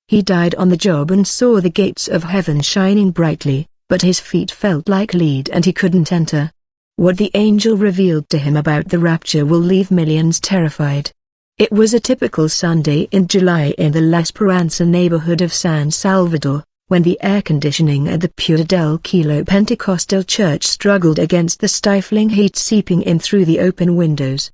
He died on the job and saw the gates of heaven shining brightly, but his feet felt like lead and he couldn't enter. What the angel revealed to him about the rapture will leave millions terrified. It was a typical Sunday in July in the La Esperanza neighborhood of San Salvador, when the air conditioning at the Pura del Kilo Pentecostal church struggled against the stifling heat seeping in through the open windows.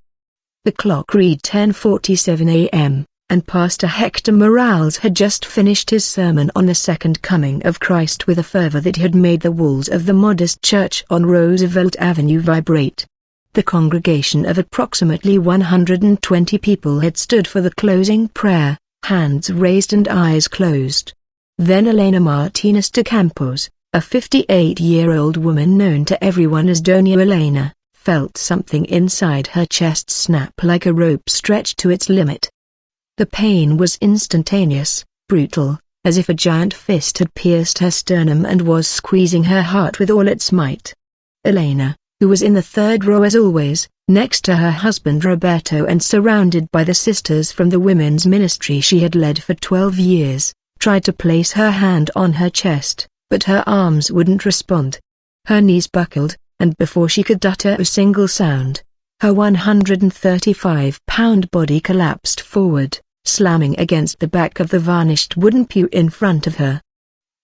The clock read 10:47 a.m., and Pastor Hector Morales had just finished his sermon on the second coming of Christ with a fervor that had made the walls of the modest church on Roosevelt Avenue vibrate. The congregation of approximately 120 people had stood for the closing prayer, hands raised and eyes closed. Then Elena Martinez de Campos, a 58-year-old woman known to everyone as Doña Elena, felt something inside her chest snap like a rope stretched to its limit. The pain was instantaneous, brutal, as if a giant fist had pierced her sternum and was squeezing her heart with all its might. Elena, who was in the third row as always, next to her husband Roberto and surrounded by the sisters from the women's ministry she had led for 12 years, tried to place her hand on her chest, but her arms wouldn't respond. Her knees buckled, and before she could utter a single sound, her 135-pound body collapsed forward, slamming against the back of the varnished wooden pew in front of her.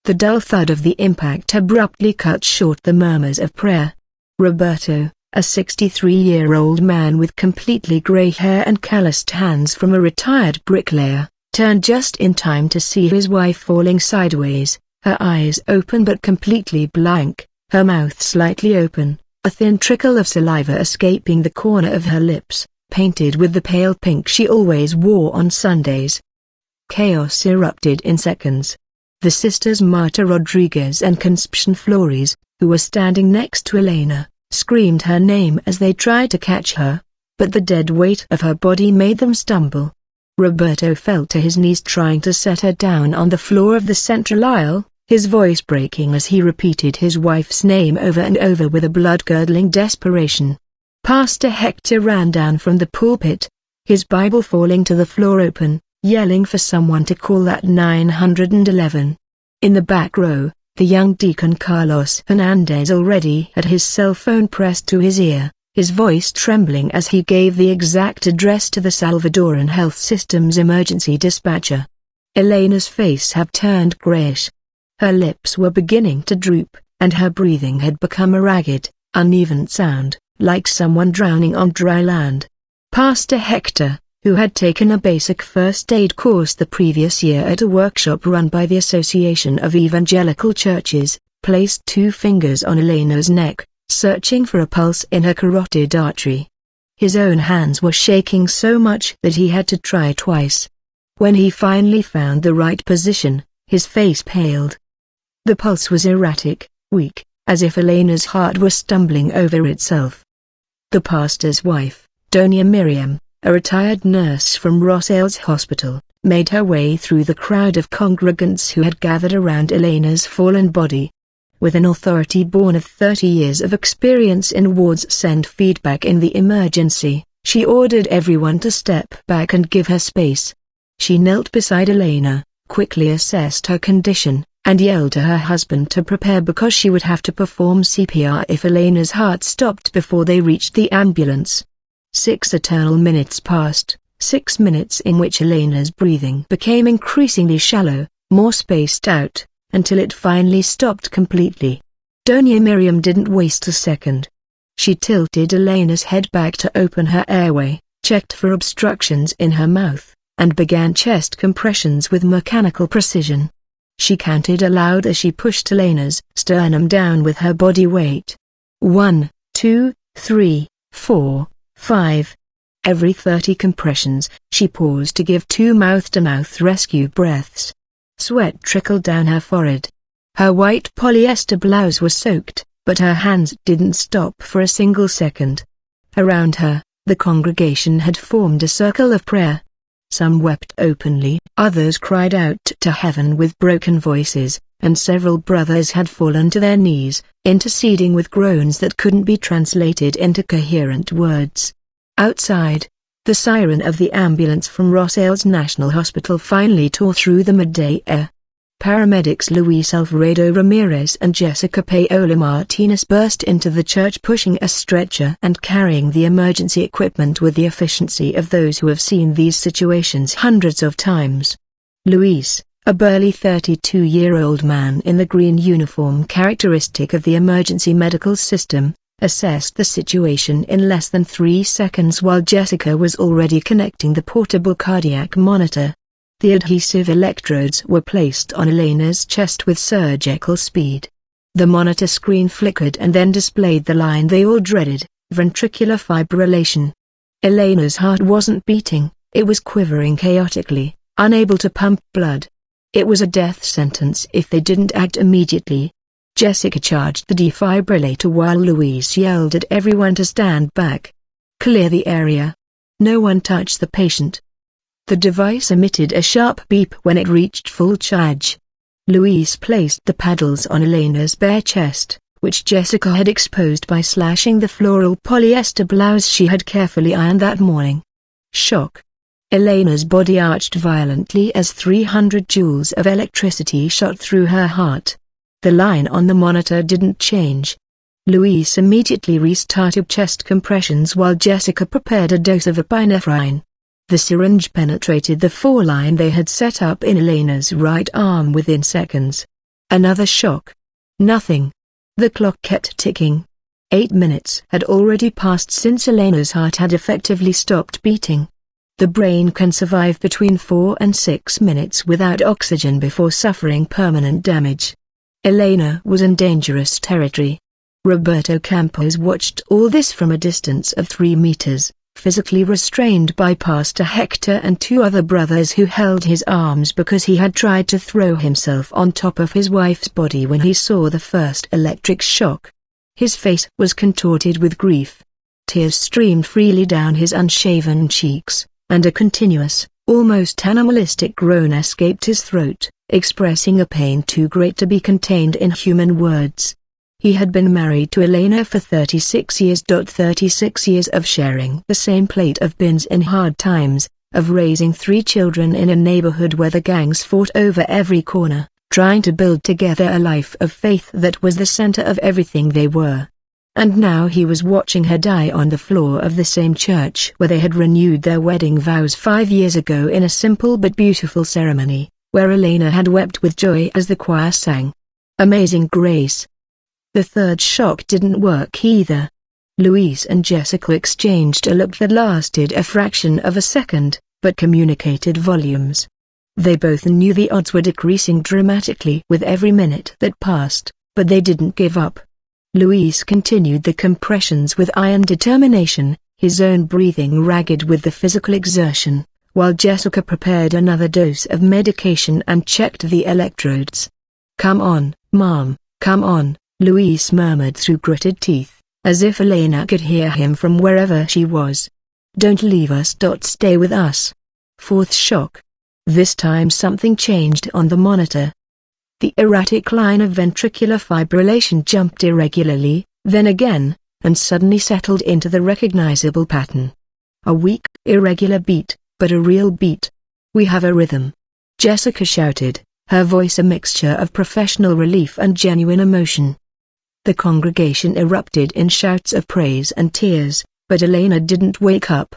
The dull thud of the impact abruptly cut short the murmurs of prayer. Roberto, a 63-year-old man with completely gray hair and calloused hands from a retired bricklayer, turned just in time to see his wife falling sideways, her eyes open but completely blank, her mouth slightly open, a thin trickle of saliva escaping the corner of her lips, painted with the pale pink she always wore on Sundays. Chaos erupted in seconds. The sisters Marta Rodriguez and Concepcion Flores, who were standing next to Elena, screamed her name as they tried to catch her, but the dead weight of her body made them stumble. Roberto fell to his knees trying to set her down on the floor of the central aisle, his voice breaking as he repeated his wife's name over and over with a blood-curdling desperation. Pastor Hector ran down from the pulpit, his Bible falling to the floor open, yelling for someone to call that 911. In the back row, the young deacon Carlos Hernandez already had his cell phone pressed to his ear, his voice trembling as he gave the exact address to the Salvadoran Health System's emergency dispatcher. Elena's face had turned grayish. Her lips were beginning to droop, and her breathing had become a ragged, uneven sound, like someone drowning on dry land. Pastor Hector, who had taken a basic first aid course the previous year at a workshop run by the Association of Evangelical Churches, placed 2 fingers on Elena's neck, searching for a pulse in her carotid artery. His own hands were shaking so much that he had to try twice. When he finally found the right position, his face paled. The pulse was erratic, weak, as if Elena's heart were stumbling over itself. The pastor's wife, Doña Miriam, a retired nurse from Rosales Hospital, made her way through the crowd of congregants who had gathered around Elena's fallen body. With an authority born of 30 years of experience in wards send feedback in the emergency, she ordered everyone to step back and give her space. She knelt beside Elena, quickly assessed her condition, and yelled to her husband to prepare because she would have to perform CPR if Elena's heart stopped before they reached the ambulance. 6 eternal minutes passed, 6 minutes in which Elena's breathing became increasingly shallow, more spaced out, until it finally stopped completely. Doña Miriam didn't waste a second. She tilted Elena's head back to open her airway, checked for obstructions in her mouth, and began chest compressions with mechanical precision. She counted aloud as she pushed Elena's sternum down with her body weight. 1, 2, 3, 4, 5. Every 30 compressions, she paused to give 2 mouth-to-mouth rescue breaths. Sweat trickled down her forehead. Her white polyester blouse was soaked, but her hands didn't stop for a single second. Around her, the congregation had formed a circle of prayer. Some wept openly, others cried out to heaven with broken voices, and several brothers had fallen to their knees, interceding with groans that couldn't be translated into coherent words. Outside, the The siren of the ambulance from Rosales National Hospital finally tore through the midday air. Paramedics Luis Alfredo Ramirez and Jessica Paola Martinez burst into the church pushing a stretcher and carrying the emergency equipment with the efficiency of those who have seen these situations hundreds of times. Luis, a burly 32-year-old man in the green uniform characteristic of the emergency medical system, assessed the situation in less than 3 seconds while Jessica was already connecting the portable cardiac monitor. The adhesive electrodes were placed on Elena's chest with surgical speed. The monitor screen flickered and then displayed the line they all dreaded: ventricular fibrillation. Elena's heart wasn't beating, it was quivering chaotically, unable to pump blood. It was a death sentence if they didn't act immediately. Jessica charged the defibrillator while Luis yelled at everyone to stand back. "Clear the area. No one touch the patient." The device emitted a sharp beep when it reached full charge. Luis placed the paddles on Elena's bare chest, which Jessica had exposed by slashing the floral polyester blouse she had carefully ironed that morning. Shock. Elena's body arched violently as 300 joules of electricity shot through her heart. The line on the monitor didn't change. Luis immediately restarted chest compressions while Jessica prepared a dose of epinephrine. The syringe penetrated the foreline they had set up in Elena's right arm within seconds. Another shock. Nothing. The clock kept ticking. 8 minutes had already passed since Elena's heart had effectively stopped beating. The brain can survive between 4 and 6 minutes without oxygen before suffering permanent damage. Elena was in dangerous territory. Roberto Campos watched all this from a distance of 3 meters. Physically restrained by Pastor Hector and 2 other brothers who held his arms because he had tried to throw himself on top of his wife's body when he saw the first electric shock. His face was contorted with grief. Tears streamed freely down his unshaven cheeks, and a continuous, almost animalistic groan escaped his throat, expressing a pain too great to be contained in human words. He had been married to Elena for 36 years. 36 years of sharing the same plate of beans in hard times, of raising 3 children in a neighborhood where the gangs fought over every corner, trying to build together a life of faith that was the center of everything they were. And now he was watching her die on the floor of the same church where they had renewed their wedding vows 5 years ago in a simple but beautiful ceremony, where Elena had wept with joy as the choir sang "Amazing Grace." The third shock didn't work either. Luis and Jessica exchanged a look that lasted a fraction of a second, but communicated volumes. They both knew the odds were decreasing dramatically with every minute that passed, but they didn't give up. Luis continued the compressions with iron determination, his own breathing ragged with the physical exertion, while Jessica prepared another dose of medication and checked the electrodes. "Come on, Mom, come on," Luis murmured through gritted teeth, as if Elena could hear him from wherever she was. "Don't leave us. Stay with us." Fourth shock. This time something changed on the monitor. The erratic line of ventricular fibrillation jumped irregularly, then again, and suddenly settled into the recognizable pattern. A weak, irregular beat, but a real beat. "We have a rhythm," Jessica shouted, her voice a mixture of professional relief and genuine emotion. The congregation erupted in shouts of praise and tears, but Elena didn't wake up.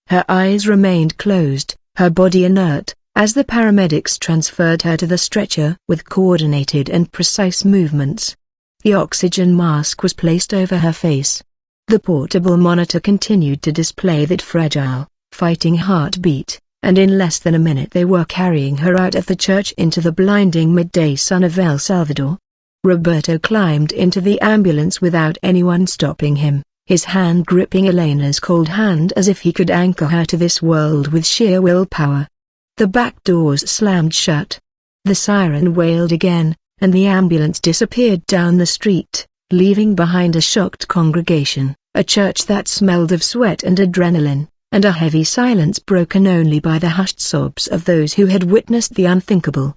Her eyes remained closed, her body inert, as the paramedics transferred her to the stretcher with coordinated and precise movements. The oxygen mask was placed over her face. The portable monitor continued to display that fragile, fighting heartbeat, and in less than a minute they were carrying her out of the church into the blinding midday sun of El Salvador. Roberto climbed into the ambulance without anyone stopping him, his hand gripping Elena's cold hand as if he could anchor her to this world with sheer willpower. The back doors slammed shut. The siren wailed again, and the ambulance disappeared down the street, leaving behind a shocked congregation, a church that smelled of sweat and adrenaline, and a heavy silence broken only by the hushed sobs of those who had witnessed the unthinkable.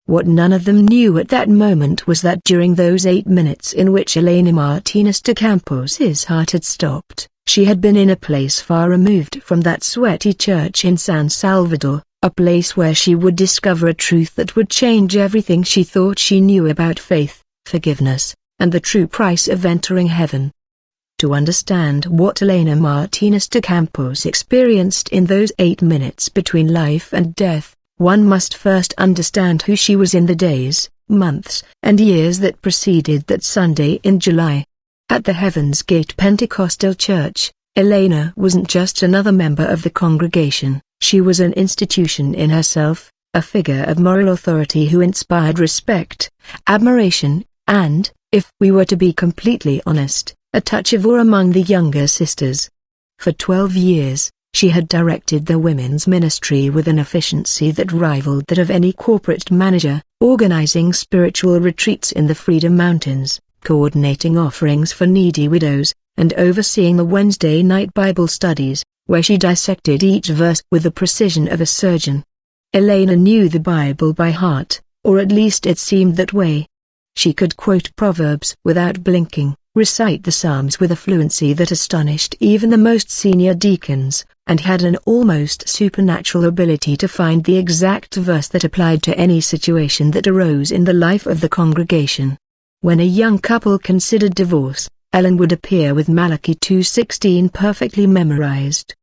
What none of them knew at that moment was that during those 8 minutes in which Elena Martinez de Campos's heart had stopped, she had been in a place far removed from that sweaty church in San Salvador, a place where she would discover a truth that would change everything she thought she knew about faith, forgiveness, and the true price of entering heaven. To understand what Elena Martinez de Campos experienced in those 8 minutes between life and death, one must first understand who she was in the days, months, and years that preceded that Sunday in July. At the Heaven's Gate Pentecostal Church, Elena wasn't just another member of the congregation, she was an institution in herself, a figure of moral authority who inspired respect, admiration, and, if we were to be completely honest, a touch of awe among the younger sisters. For 12 years, she had directed the women's ministry with an efficiency that rivaled that of any corporate manager, organizing spiritual retreats in the Freedom Mountains, coordinating offerings for needy widows, and overseeing the Wednesday night Bible studies, where she dissected each verse with the precision of a surgeon. Elena knew the Bible by heart, or at least it seemed that way. She could quote Proverbs without blinking, recite the Psalms with a fluency that astonished even the most senior deacons, and had an almost supernatural ability to find the exact verse that applied to any situation that arose in the life of the congregation. When a young couple considered divorce, Ellen would appear with Malachi 2:16 perfectly memorized.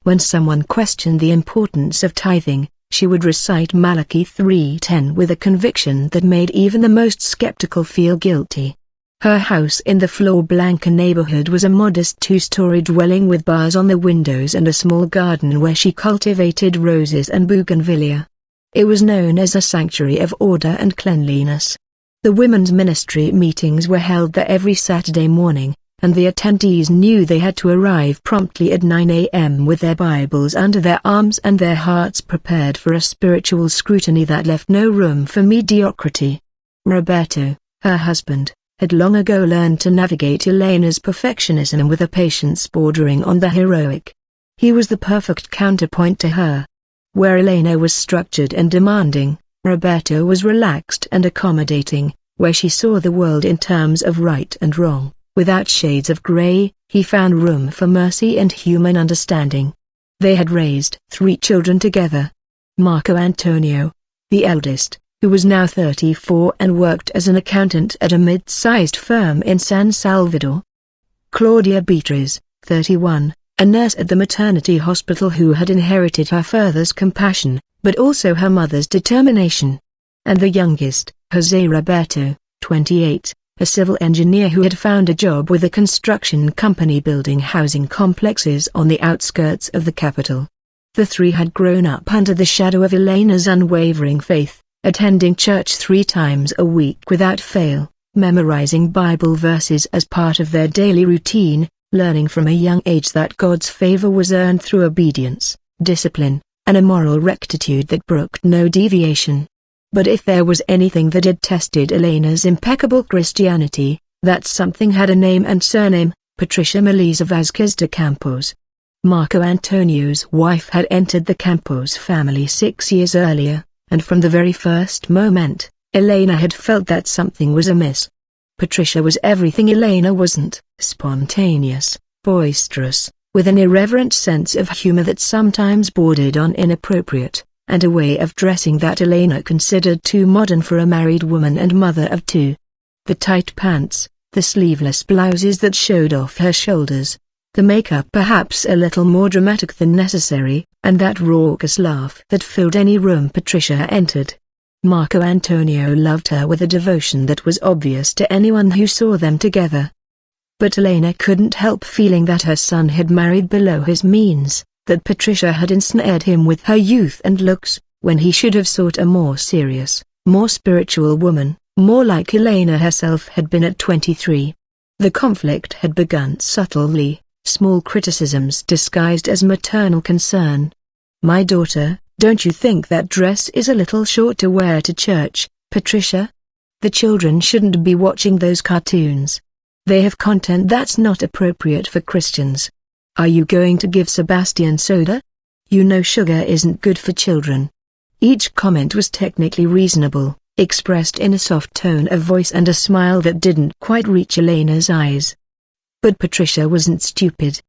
When someone questioned the importance of tithing, she would recite Malachi 3:10 with a conviction that made even the most skeptical feel guilty. Her house in the Florblanca neighborhood was a modest 2-story dwelling with bars on the windows and a small garden where she cultivated roses and bougainvillea. It was known as a sanctuary of order and cleanliness. The women's ministry meetings were held there every Saturday morning, and the attendees knew they had to arrive promptly at 9 a.m. with their Bibles under their arms and their hearts prepared for a spiritual scrutiny that left no room for mediocrity. Roberto, her husband, had long ago learned to navigate Elena's perfectionism with a patience bordering on the heroic. He was the perfect counterpoint to her. Where Elena was structured and demanding, Roberto was relaxed and accommodating. Where she saw the world in terms of right and wrong, without shades of gray, he found room for mercy and human understanding. They had raised 3 children together. Marco Antonio, the eldest, who was now 34 and worked as an accountant at a mid-sized firm in San Salvador. Claudia Beatriz, 31, a nurse at the maternity hospital who had inherited her father's compassion, but also her mother's determination. And the youngest, Jose Roberto, 28, a civil engineer who had found a job with a construction company building housing complexes on the outskirts of the capital. The 3 had grown up under the shadow of Elena's unwavering faith, attending church 3 times a week without fail, memorizing Bible verses as part of their daily routine, learning from a young age that God's favor was earned through obedience, discipline, and a moral rectitude that brooked no deviation. But if there was anything that had tested Elena's impeccable Christianity, that something had a name and surname: Patricia Melisa Vázquez de Campos. Marco Antonio's wife had entered the Campos family 6 years earlier, and from the very first moment, Elena had felt that something was amiss. Patricia was everything Elena wasn't: spontaneous, boisterous, with an irreverent sense of humor that sometimes bordered on inappropriate, and a way of dressing that Elena considered too modern for a married woman and mother of 2. The tight pants, the sleeveless blouses that showed off her shoulders, the makeup perhaps a little more dramatic than necessary, and that raucous laugh that filled any room Patricia entered. Marco Antonio loved her with a devotion that was obvious to anyone who saw them together. But Elena couldn't help feeling that her son had married below his means, that Patricia had ensnared him with her youth and looks, when he should have sought a more serious, more spiritual woman, more like Elena herself had been at 23. The conflict had begun subtly, small criticisms disguised as maternal concern. "My daughter, don't you think that dress is a little short to wear to church, Patricia? The children shouldn't be watching those cartoons. They have content that's not appropriate for Christians. Are you going to give Sebastian soda? You know sugar isn't good for children." Each comment was technically reasonable, expressed in a soft tone of voice and a smile that didn't quite reach Elena's eyes. But Patricia wasn't stupid.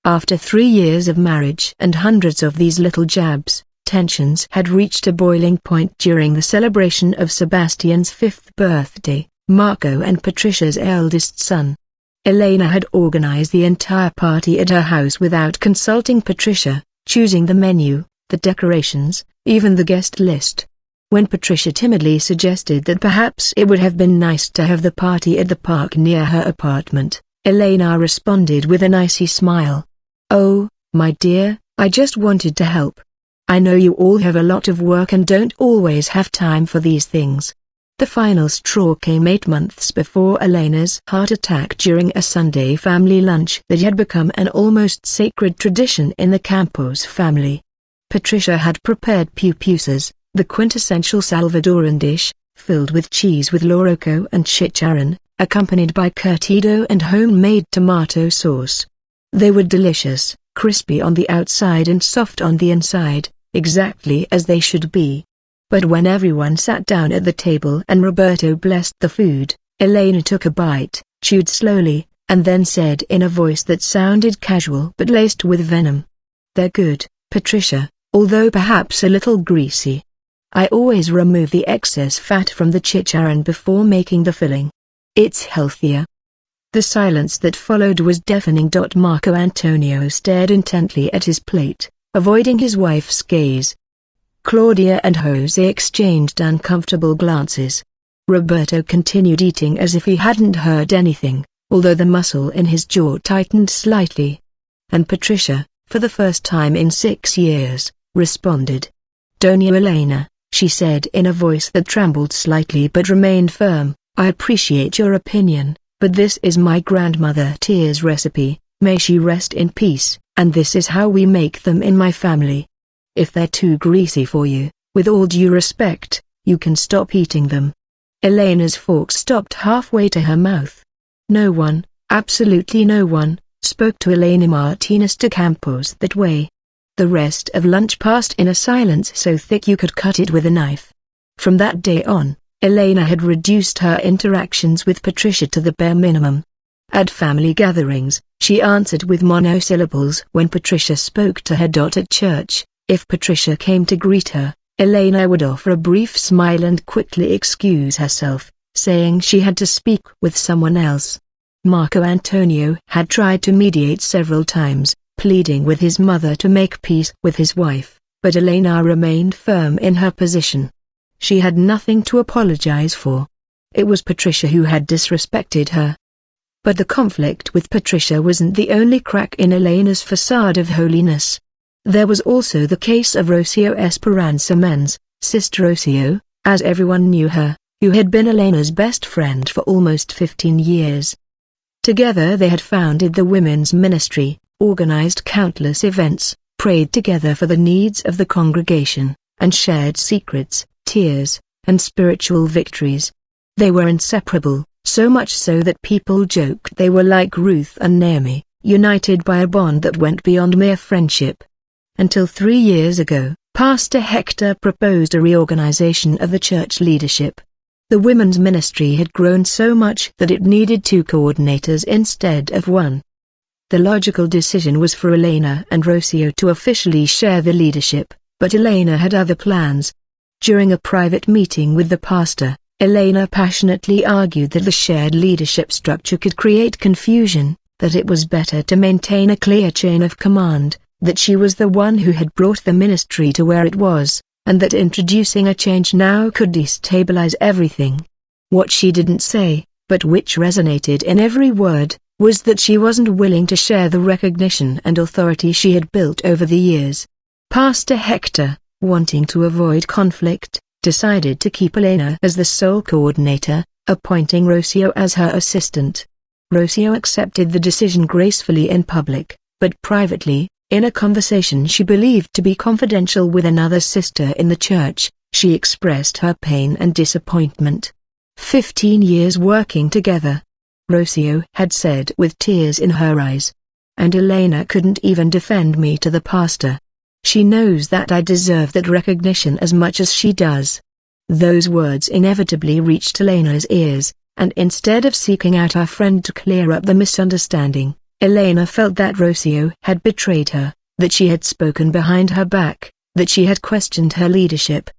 After 3 years of marriage and hundreds of these little jabs, tensions had reached a boiling point during the celebration of Sebastian's 5th birthday, Marco and Patricia's eldest son. Elena had organized the entire party at her house without consulting Patricia, choosing the menu, the decorations, even the guest list. When Patricia timidly suggested that perhaps it would have been nice to have the party at the park near her apartment, Elena responded with an icy smile. "Oh, my dear, I just wanted to help. I know you all have a lot of work and don't always have time for these things." The final straw came 8 months before Elena's heart attack during a Sunday family lunch that had become an almost sacred tradition in the Campos family. Patricia had prepared pupusas, the quintessential Salvadoran dish, filled with cheese with loroco and chicharron, accompanied by curtido and homemade tomato sauce. They were delicious, crispy on the outside and soft on the inside, exactly as they should be. But when everyone sat down at the table and Roberto blessed the food, Elena took a bite, chewed slowly, and then said in a voice that sounded casual but laced with venom, "They're good, Patricia, although perhaps a little greasy. I always remove the excess fat from the chicharron before making the filling. It's healthier." The silence that followed was deafening. Marco Antonio stared intently at his plate, avoiding his wife's gaze. Claudia and Jose exchanged uncomfortable glances. Roberto continued eating as if he hadn't heard anything, although the muscle in his jaw tightened slightly. And Patricia, for the first time in 6 years, responded. "Doña Elena," she said in a voice that trembled slightly but remained firm, "I appreciate your opinion, but this is my grandmother Tia's recipe, may she rest in peace, and this is how we make them in my family. If they're too greasy for you, with all due respect, you can stop eating them." Elena's fork stopped halfway to her mouth. No one, absolutely no one, spoke to Elena Martinez de Campos that way. The rest of lunch passed in a silence so thick you could cut it with a knife. From that day on, Elena had reduced her interactions with Patricia to the bare minimum. At family gatherings, she answered with monosyllables when Patricia spoke to her. At church, if Patricia came to greet her, Elena would offer a brief smile and quickly excuse herself, saying she had to speak with someone else. Marco Antonio had tried to mediate several times, pleading with his mother to make peace with his wife, but Elena remained firm in her position. She had nothing to apologize for. It was Patricia who had disrespected her. But the conflict with Patricia wasn't the only crack in Elena's facade of holiness. There was also the case of Rocio Esperanza Menz, Sister Rocio, as everyone knew her, who had been Elena's best friend for almost 15 years. Together they had founded the women's ministry, organized countless events, prayed together for the needs of the congregation, and shared secrets, tears, and spiritual victories. They were inseparable, so much so that people joked they were like Ruth and Naomi, united by a bond that went beyond mere friendship. Until 3 years ago, Pastor Hector proposed a reorganization of the church leadership. The women's ministry had grown so much that it needed 2 coordinators instead of 1. The logical decision was for Elena and Rocio to officially share the leadership, but Elena had other plans. During a private meeting with the pastor, Elena passionately argued that the shared leadership structure could create confusion, that it was better to maintain a clear chain of command, that she was the one who had brought the ministry to where it was, and that introducing a change now could destabilize everything. What she didn't say, but which resonated in every word, was that she wasn't willing to share the recognition and authority she had built over the years. Pastor Hector, wanting to avoid conflict, decided to keep Elena as the sole coordinator, appointing Rocio as her assistant. Rocio accepted the decision gracefully in public, but privately, in a conversation she believed to be confidential with another sister in the church, she expressed her pain and disappointment. 15 years working together, Rocio had said with tears in her eyes. And Elena couldn't even defend me to the pastor. She knows that I deserve that recognition as much as she does. Those words inevitably reached Elena's ears, and instead of seeking out her friend to clear up the misunderstanding, Elena felt that Rocio had betrayed her, that she had spoken behind her back, that she had questioned her leadership.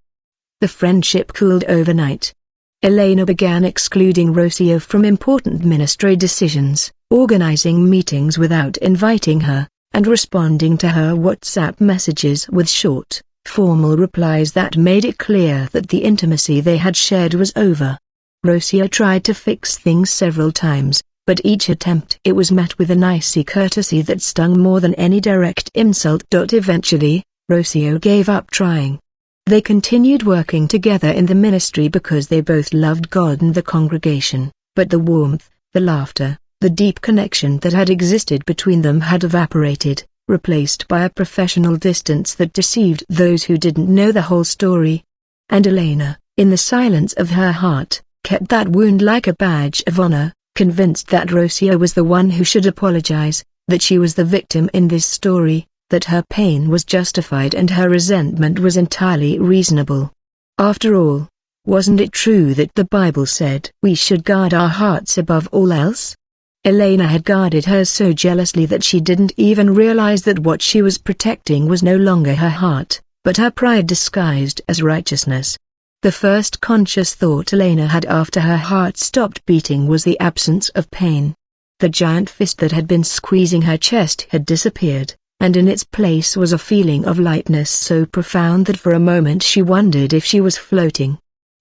The friendship cooled overnight. Elena began excluding Rocio from important ministry decisions, organizing meetings without inviting her, and responding to her WhatsApp messages with short, formal replies that made it clear that the intimacy they had shared was over. Rocio tried to fix things several times, but each attempt it was met with an icy courtesy that stung more than any direct insult. Eventually, Rocio gave up trying. They continued working together in the ministry because they both loved God and the congregation, but the warmth, the laughter, the deep connection that had existed between them had evaporated, replaced by a professional distance that deceived those who didn't know the whole story. And Elena, in the silence of her heart, kept that wound like a badge of honor, convinced that Rocio was the one who should apologize, that she was the victim in this story, that her pain was justified and her resentment was entirely reasonable. After all, wasn't it true that the Bible said we should guard our hearts above all else? Elena had guarded hers so jealously that she didn't even realize that what she was protecting was no longer her heart, but her pride disguised as righteousness. The first conscious thought Elena had after her heart stopped beating was the absence of pain. The giant fist that had been squeezing her chest had disappeared, and in its place was a feeling of lightness so profound that for a moment she wondered if she was floating.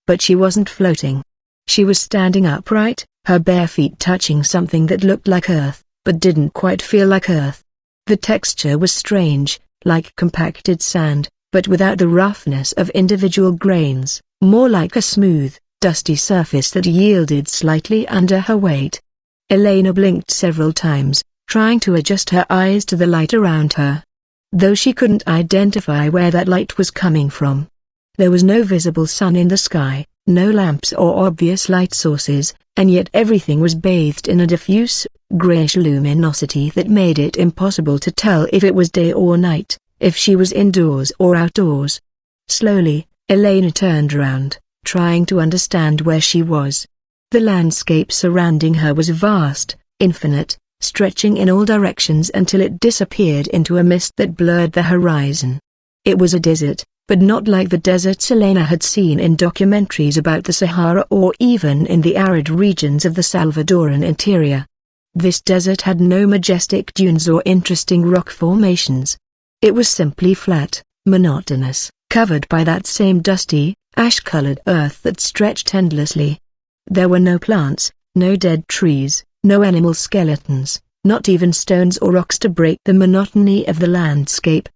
But she wasn't floating. She was standing upright, her bare feet touching something that looked like earth, but didn't quite feel like earth. The texture was strange, like compacted sand, but without the roughness of individual grains, more like a smooth, dusty surface that yielded slightly under her weight. Elena blinked several times, trying to adjust her eyes to the light around her. Though she couldn't identify where that light was coming from. There was no visible sun in the sky, no lamps or obvious light sources, and yet everything was bathed in a diffuse, grayish luminosity that made it impossible to tell if it was day or night, if she was indoors or outdoors. Slowly, Elena turned around, trying to understand where she was. The landscape surrounding her was vast, infinite, stretching in all directions until it disappeared into a mist that blurred the horizon. It was a desert, but not like the deserts Elena had seen in documentaries about the Sahara or even in the arid regions of the Salvadoran interior. This desert had no majestic dunes or interesting rock formations. It was simply flat, monotonous, covered by that same dusty, ash-colored earth that stretched endlessly. There were no plants, no dead trees, no animal skeletons, not even stones or rocks to break the monotony of the landscape.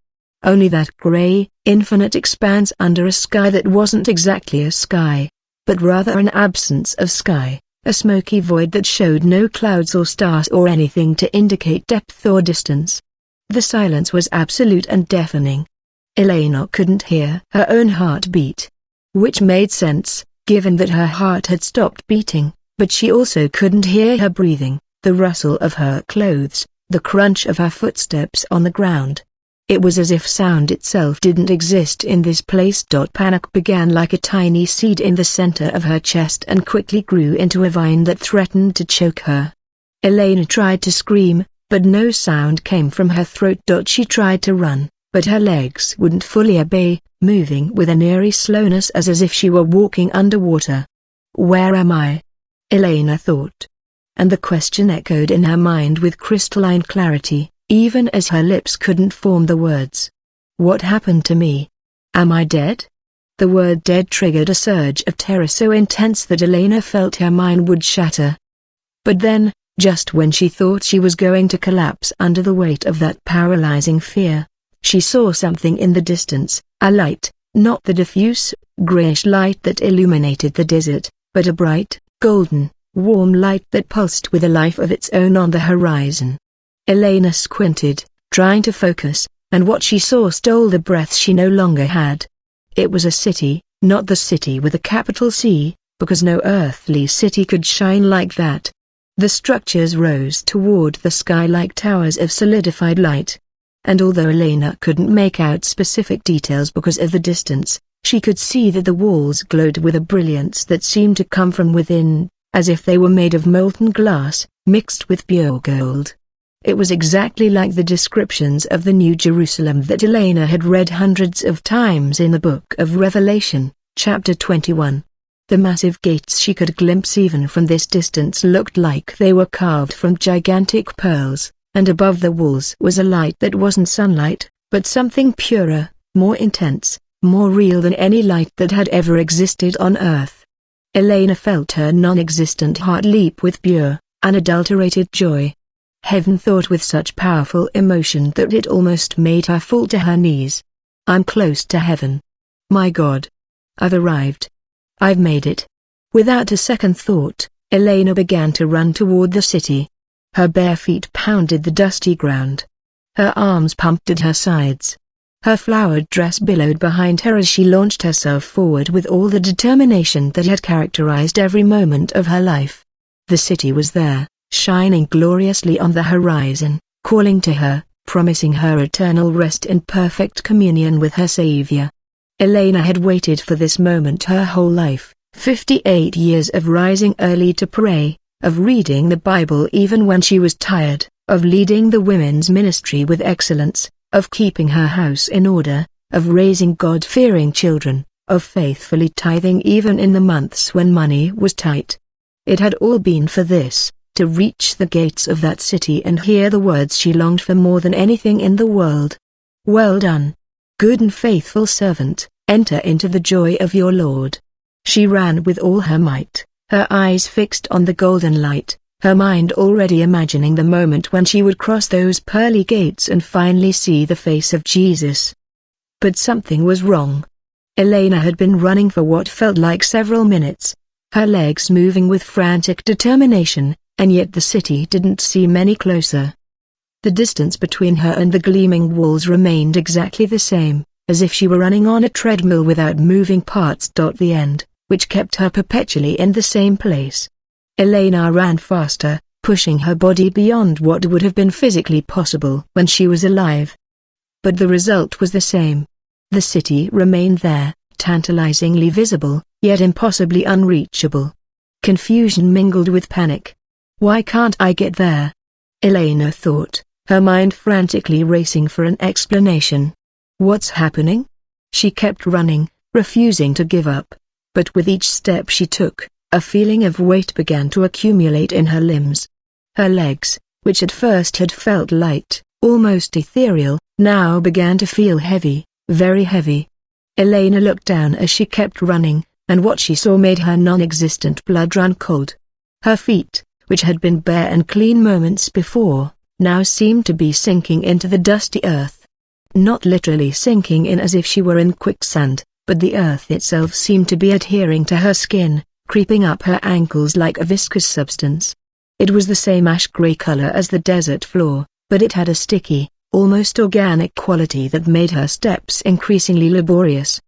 Only that gray, infinite expanse under a sky that wasn't exactly a sky, but rather an absence of sky, a smoky void that showed no clouds or stars or anything to indicate depth or distance. The silence was absolute and deafening. Elena couldn't hear her own heartbeat. Which made sense, given that her heart had stopped beating, but she also couldn't hear her breathing, the rustle of her clothes, the crunch of her footsteps on the ground. It was as if sound itself didn't exist in this place. Panic began like a tiny seed in the center of her chest and quickly grew into a vine that threatened to choke her. Elena tried to scream, but no sound came from her throat. She tried to run, but her legs wouldn't fully obey, moving with an eerie slowness as if she were walking underwater. Where am I? Elena thought. And the question echoed in her mind with crystalline clarity, even as her lips couldn't form the words. What happened to me? Am I dead? The word dead triggered a surge of terror so intense that Elena felt her mind would shatter. But then, just when she thought she was going to collapse under the weight of that paralyzing fear, she saw something in the distance, a light, not the diffuse, grayish light that illuminated the desert, but a bright, golden, warm light that pulsed with a life of its own on the horizon. Elena squinted, trying to focus, and what she saw stole the breath she no longer had. It was a city, not the city with a capital C, because no earthly city could shine like that. The structures rose toward the sky like towers of solidified light. and although Elena couldn't make out specific details because of the distance, she could see that the walls glowed with a brilliance that seemed to come from within, as if they were made of molten glass, mixed with pure gold. It was exactly like the descriptions of the New Jerusalem that Elena had read hundreds of times in the Book of Revelation, chapter 21. The massive gates she could glimpse even from this distance looked like they were carved from gigantic pearls, and above the walls was a light that wasn't sunlight, but something purer, more intense, more real than any light that had ever existed on earth. Elena felt her non-existent heart leap with pure, unadulterated joy. Heaven thought with such powerful emotion that it almost made her fall to her knees. I'm close to heaven. My God. I've arrived. I've made it. Without a second thought, Elena began to run toward the city. Her bare feet pounded the dusty ground. Her arms pumped at her sides. Her flowered dress billowed behind her as she launched herself forward with all the determination that had characterized every moment of her life. The city was there, shining gloriously on the horizon, calling to her, promising her eternal rest in perfect communion with her Savior. Elena had waited for this moment her whole life, 58 years of rising early to pray, of reading the Bible even when she was tired, of leading the women's ministry with excellence, of keeping her house in order, of raising God-fearing children, of faithfully tithing even in the months when money was tight. It had all been for this, to reach the gates of that city and hear the words she longed for more than anything in the world. Well done, good and faithful servant, enter into the joy of your Lord. She ran with all her might, her eyes fixed on the golden light, her mind already imagining the moment when she would cross those pearly gates and finally see the face of Jesus. But something was wrong. Elena had been running for what felt like several minutes, her legs moving with frantic determination, and yet the city didn't seem any closer. The distance between her and the gleaming walls remained exactly the same, as if she were running on a treadmill without moving parts. The end, which kept her perpetually in the same place. Elena ran faster, pushing her body beyond what would have been physically possible when she was alive. But the result was the same. The city remained there, tantalizingly visible, yet impossibly unreachable. Confusion mingled with panic. Why can't I get there? Elena thought, her mind frantically racing for an explanation. What's happening? She kept running, refusing to give up. But with each step she took, a feeling of weight began to accumulate in her limbs. Her legs, which at first had felt light, almost ethereal, now began to feel heavy, very heavy. Elena looked down as she kept running, and what she saw made her non-existent blood run cold. Her feet, which had been bare and clean moments before, now seemed to be sinking into the dusty earth. Not literally sinking in as if she were in quicksand, but the earth itself seemed to be adhering to her skin, creeping up her ankles like a viscous substance. It was the same ash-gray color as the desert floor, but it had a sticky, almost organic quality that made her steps increasingly laborious.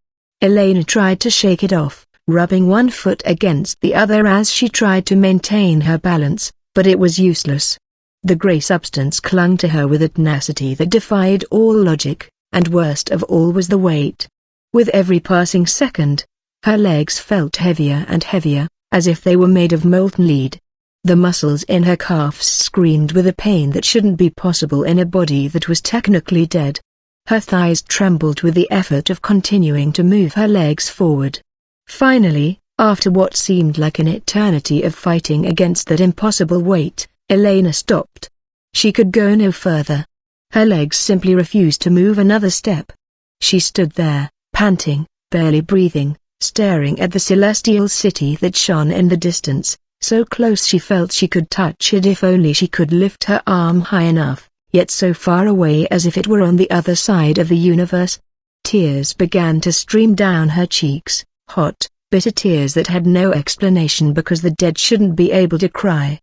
Elena tried to shake it off, rubbing one foot against the other as she tried to maintain her balance, but it was useless. The gray substance clung to her with a tenacity that defied all logic, and worst of all was the weight. With every passing second, her legs felt heavier and heavier, as if they were made of molten lead. The muscles in her calves screamed with a pain that shouldn't be possible in a body that was technically dead. Her thighs trembled with the effort of continuing to move her legs forward. Finally, after what seemed like an eternity of fighting against that impossible weight, Elena stopped. She could go no further. Her legs simply refused to move another step. She stood there, panting, barely breathing, staring at the celestial city that shone in the distance, so close she felt she could touch it if only she could lift her arm high enough, yet so far away as if it were on the other side of the universe. Tears began to stream down her cheeks, hot, bitter tears that had no explanation because the dead shouldn't be able to cry.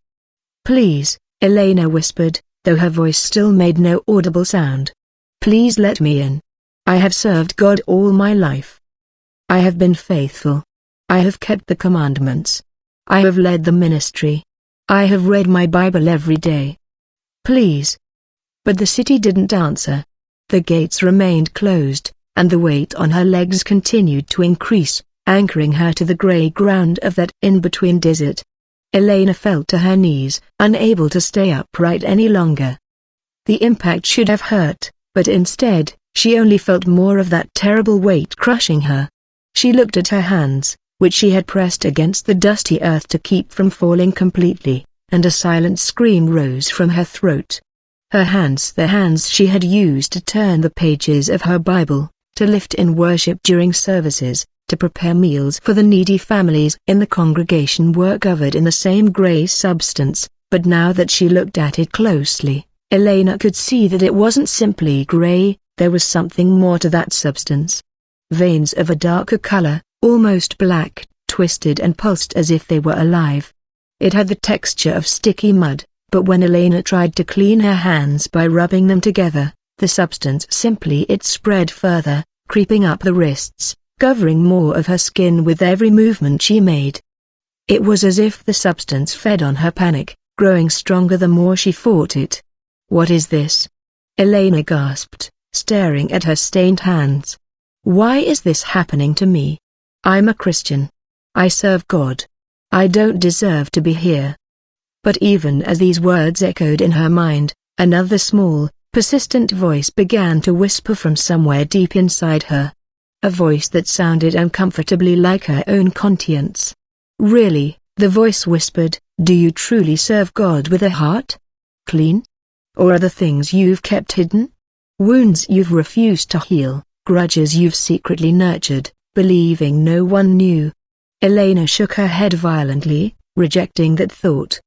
"Please," Elena whispered, though her voice still made no audible sound. "Please let me in. I have served God all my life. I have been faithful. I have kept the commandments. I have led the ministry. I have read my Bible every day. Please." But the city didn't answer. The gates remained closed, and the weight on her legs continued to increase, anchoring her to the grey ground of that in-between desert. Elena fell to her knees, unable to stay upright any longer. The impact should have hurt, but instead, she only felt more of that terrible weight crushing her. She looked at her hands, which she had pressed against the dusty earth to keep from falling completely, and a silent scream rose from her throat. Her hands, the hands she had used to turn the pages of her Bible, to lift in worship during services, to prepare meals for the needy families in the congregation, were covered in the same grey substance, but now that she looked at it closely, Elena could see that it wasn't simply grey, there was something more to that substance. Veins of a darker color, almost black, twisted and pulsed as if they were alive. It had the texture of sticky mud, but when Elena tried to clean her hands by rubbing them together, the substance it spread further, creeping up the wrists, covering more of her skin with every movement she made. It was as if the substance fed on her panic, growing stronger the more she fought it. "What is this?" Elena gasped, staring at her stained hands. "Why is this happening to me? I'm a Christian. I serve God. I don't deserve to be here." But even as these words echoed in her mind, another small, persistent voice began to whisper from somewhere deep inside her. A voice that sounded uncomfortably like her own conscience. "Really," the voice whispered, "do you truly serve God with a heart? Clean? Or are the things you've kept hidden? Wounds you've refused to heal, grudges you've secretly nurtured, believing no one knew?" Elena shook her head violently, rejecting that thought.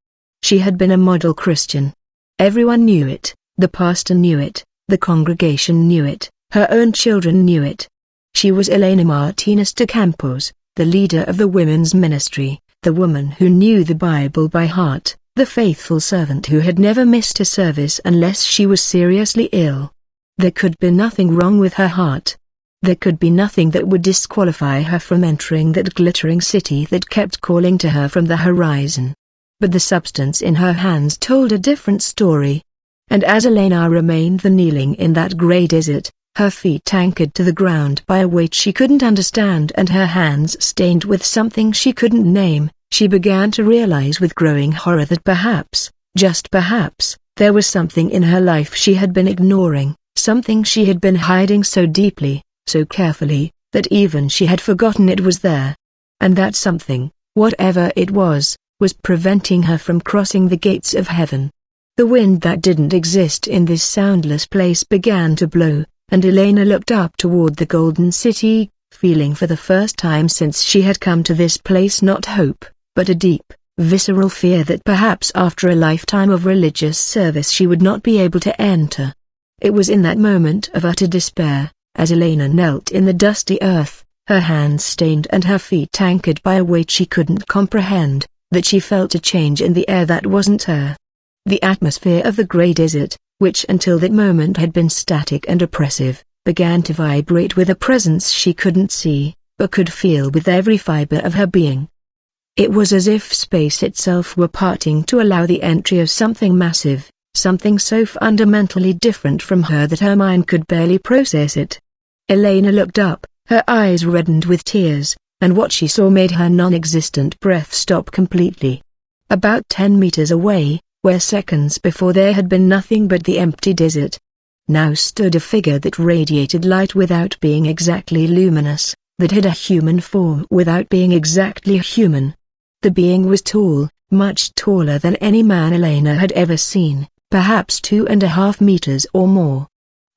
She had been a model Christian. Everyone knew it, the pastor knew it, the congregation knew it, her own children knew it. She was Elena Martinez de Campos, the leader of the women's ministry, the woman who knew the Bible by heart, the faithful servant who had never missed a service unless she was seriously ill. There could be nothing wrong with her heart. There could be nothing that would disqualify her from entering that glittering city that kept calling to her from the horizon. But the substance in her hands told a different story. And as Elena remained kneeling in that grey desert, her feet anchored to the ground by a weight she couldn't understand and her hands stained with something she couldn't name, she began to realize with growing horror that perhaps, just perhaps, there was something in her life she had been ignoring, something she had been hiding so deeply, so carefully, that even she had forgotten it was there. And that something, whatever it was preventing her from crossing the gates of heaven. The wind that didn't exist in this soundless place began to blow, and Elena looked up toward the golden city, feeling for the first time since she had come to this place not hope, but a deep, visceral fear that perhaps after a lifetime of religious service she would not be able to enter. It was in that moment of utter despair, as Elena knelt in the dusty earth, her hands stained and her feet anchored by a weight she couldn't comprehend, that she felt a change in the air that wasn't her. The atmosphere of the grey desert, which until that moment had been static and oppressive, began to vibrate with a presence she couldn't see, but could feel with every fiber of her being. It was as if space itself were parting to allow the entry of something massive, something so fundamentally different from her that her mind could barely process it. Elena looked up, her eyes reddened with tears, and what she saw made her non-existent breath stop completely. About 10 meters away, where seconds before there had been nothing but the empty desert, now stood a figure that radiated light without being exactly luminous, that had a human form without being exactly human. The being was tall, much taller than any man Elena had ever seen, perhaps 2.5 meters or more.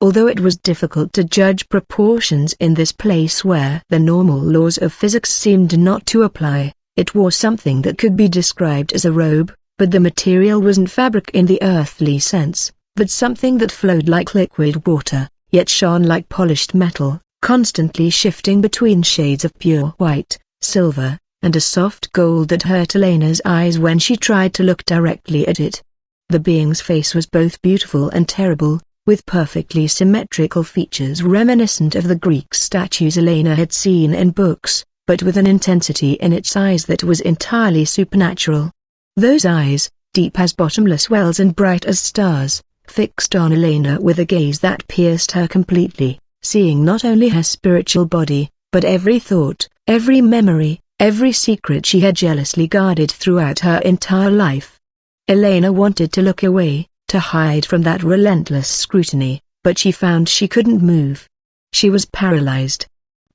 Although it was difficult to judge proportions in this place where the normal laws of physics seemed not to apply, it wore something that could be described as a robe, but the material wasn't fabric in the earthly sense, but something that flowed like liquid water, yet shone like polished metal, constantly shifting between shades of pure white, silver, and a soft gold that hurt Elena's eyes when she tried to look directly at it. The being's face was both beautiful and terrible, with perfectly symmetrical features reminiscent of the Greek statues Elena had seen in books, but with an intensity in its eyes that was entirely supernatural. Those eyes, deep as bottomless wells and bright as stars, fixed on Elena with a gaze that pierced her completely, seeing not only her spiritual body, but every thought, every memory, every secret she had jealously guarded throughout her entire life. Elena wanted to look away, to hide from that relentless scrutiny, but she found she couldn't move. She was paralyzed.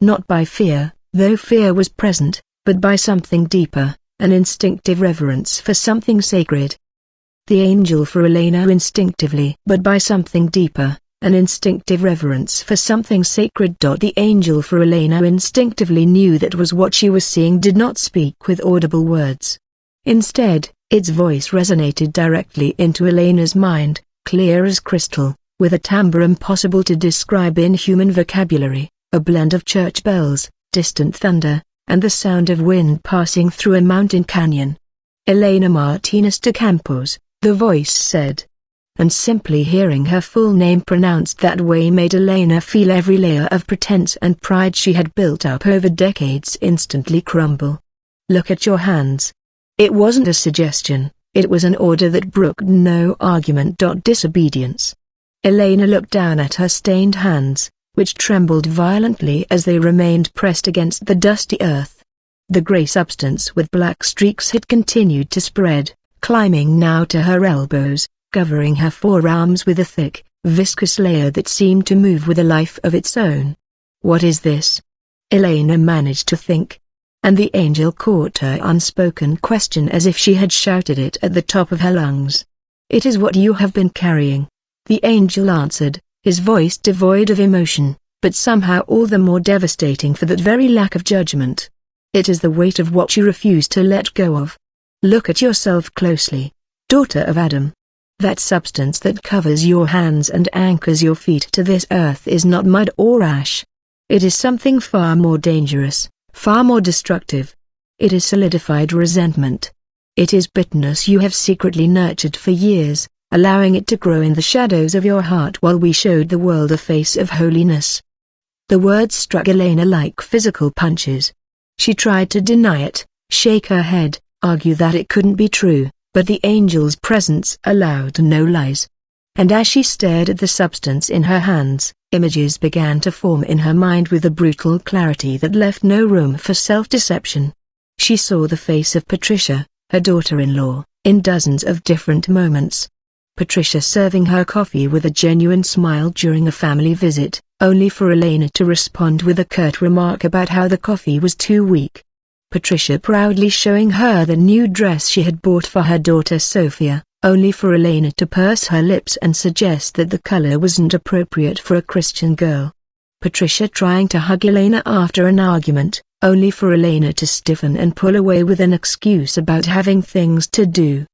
Not by fear, though fear was present, but by something deeper, an instinctive reverence for something sacred. The angel for Elena instinctively, but by something deeper, an instinctive reverence for something sacred. The angel for Elena instinctively knew that was what she was seeing did not speak with audible words. Instead, its voice resonated directly into Elena's mind, clear as crystal, with a timbre impossible to describe in human vocabulary, a blend of church bells, distant thunder, and the sound of wind passing through a mountain canyon. Elena Martinez de Campos, the voice said. And simply hearing her full name pronounced that way made Elena feel every layer of pretense and pride she had built up over decades instantly crumble. "Look at your hands." It wasn't a suggestion, it was an order that brooked no argument. Disobedience. Elena looked down at her stained hands, which trembled violently as they remained pressed against the dusty earth. The grey substance with black streaks had continued to spread, climbing now to her elbows, covering her forearms with a thick, viscous layer that seemed to move with a life of its own. "What is this?" Elena managed to think. And the angel caught her unspoken question as if she had shouted it at the top of her lungs. "It is what you have been carrying," the angel answered, his voice devoid of emotion, but somehow all the more devastating for that very lack of judgment. "It is the weight of what you refuse to let go of. Look at yourself closely, daughter of Adam. That substance that covers your hands and anchors your feet to this earth is not mud or ash. It is something far more dangerous, far more destructive. It is solidified resentment. It is bitterness you have secretly nurtured for years, allowing it to grow in the shadows of your heart while we showed the world a face of holiness." The words struck Elena like physical punches. She tried to deny it, shake her head, argue that it couldn't be true, but the angel's presence allowed no lies. And as she stared at the substance in her hands, images began to form in her mind with a brutal clarity that left no room for self-deception. She saw the face of Patricia, her daughter-in-law, in dozens of different moments. Patricia serving her coffee with a genuine smile during a family visit, only for Elena to respond with a curt remark about how the coffee was too weak. Patricia proudly showing her the new dress she had bought for her daughter Sophia, only for Elena to purse her lips and suggest that the color wasn't appropriate for a Christian girl. Patricia trying to hug Elena after an argument, only for Elena to stiffen and pull away with an excuse about having things to do.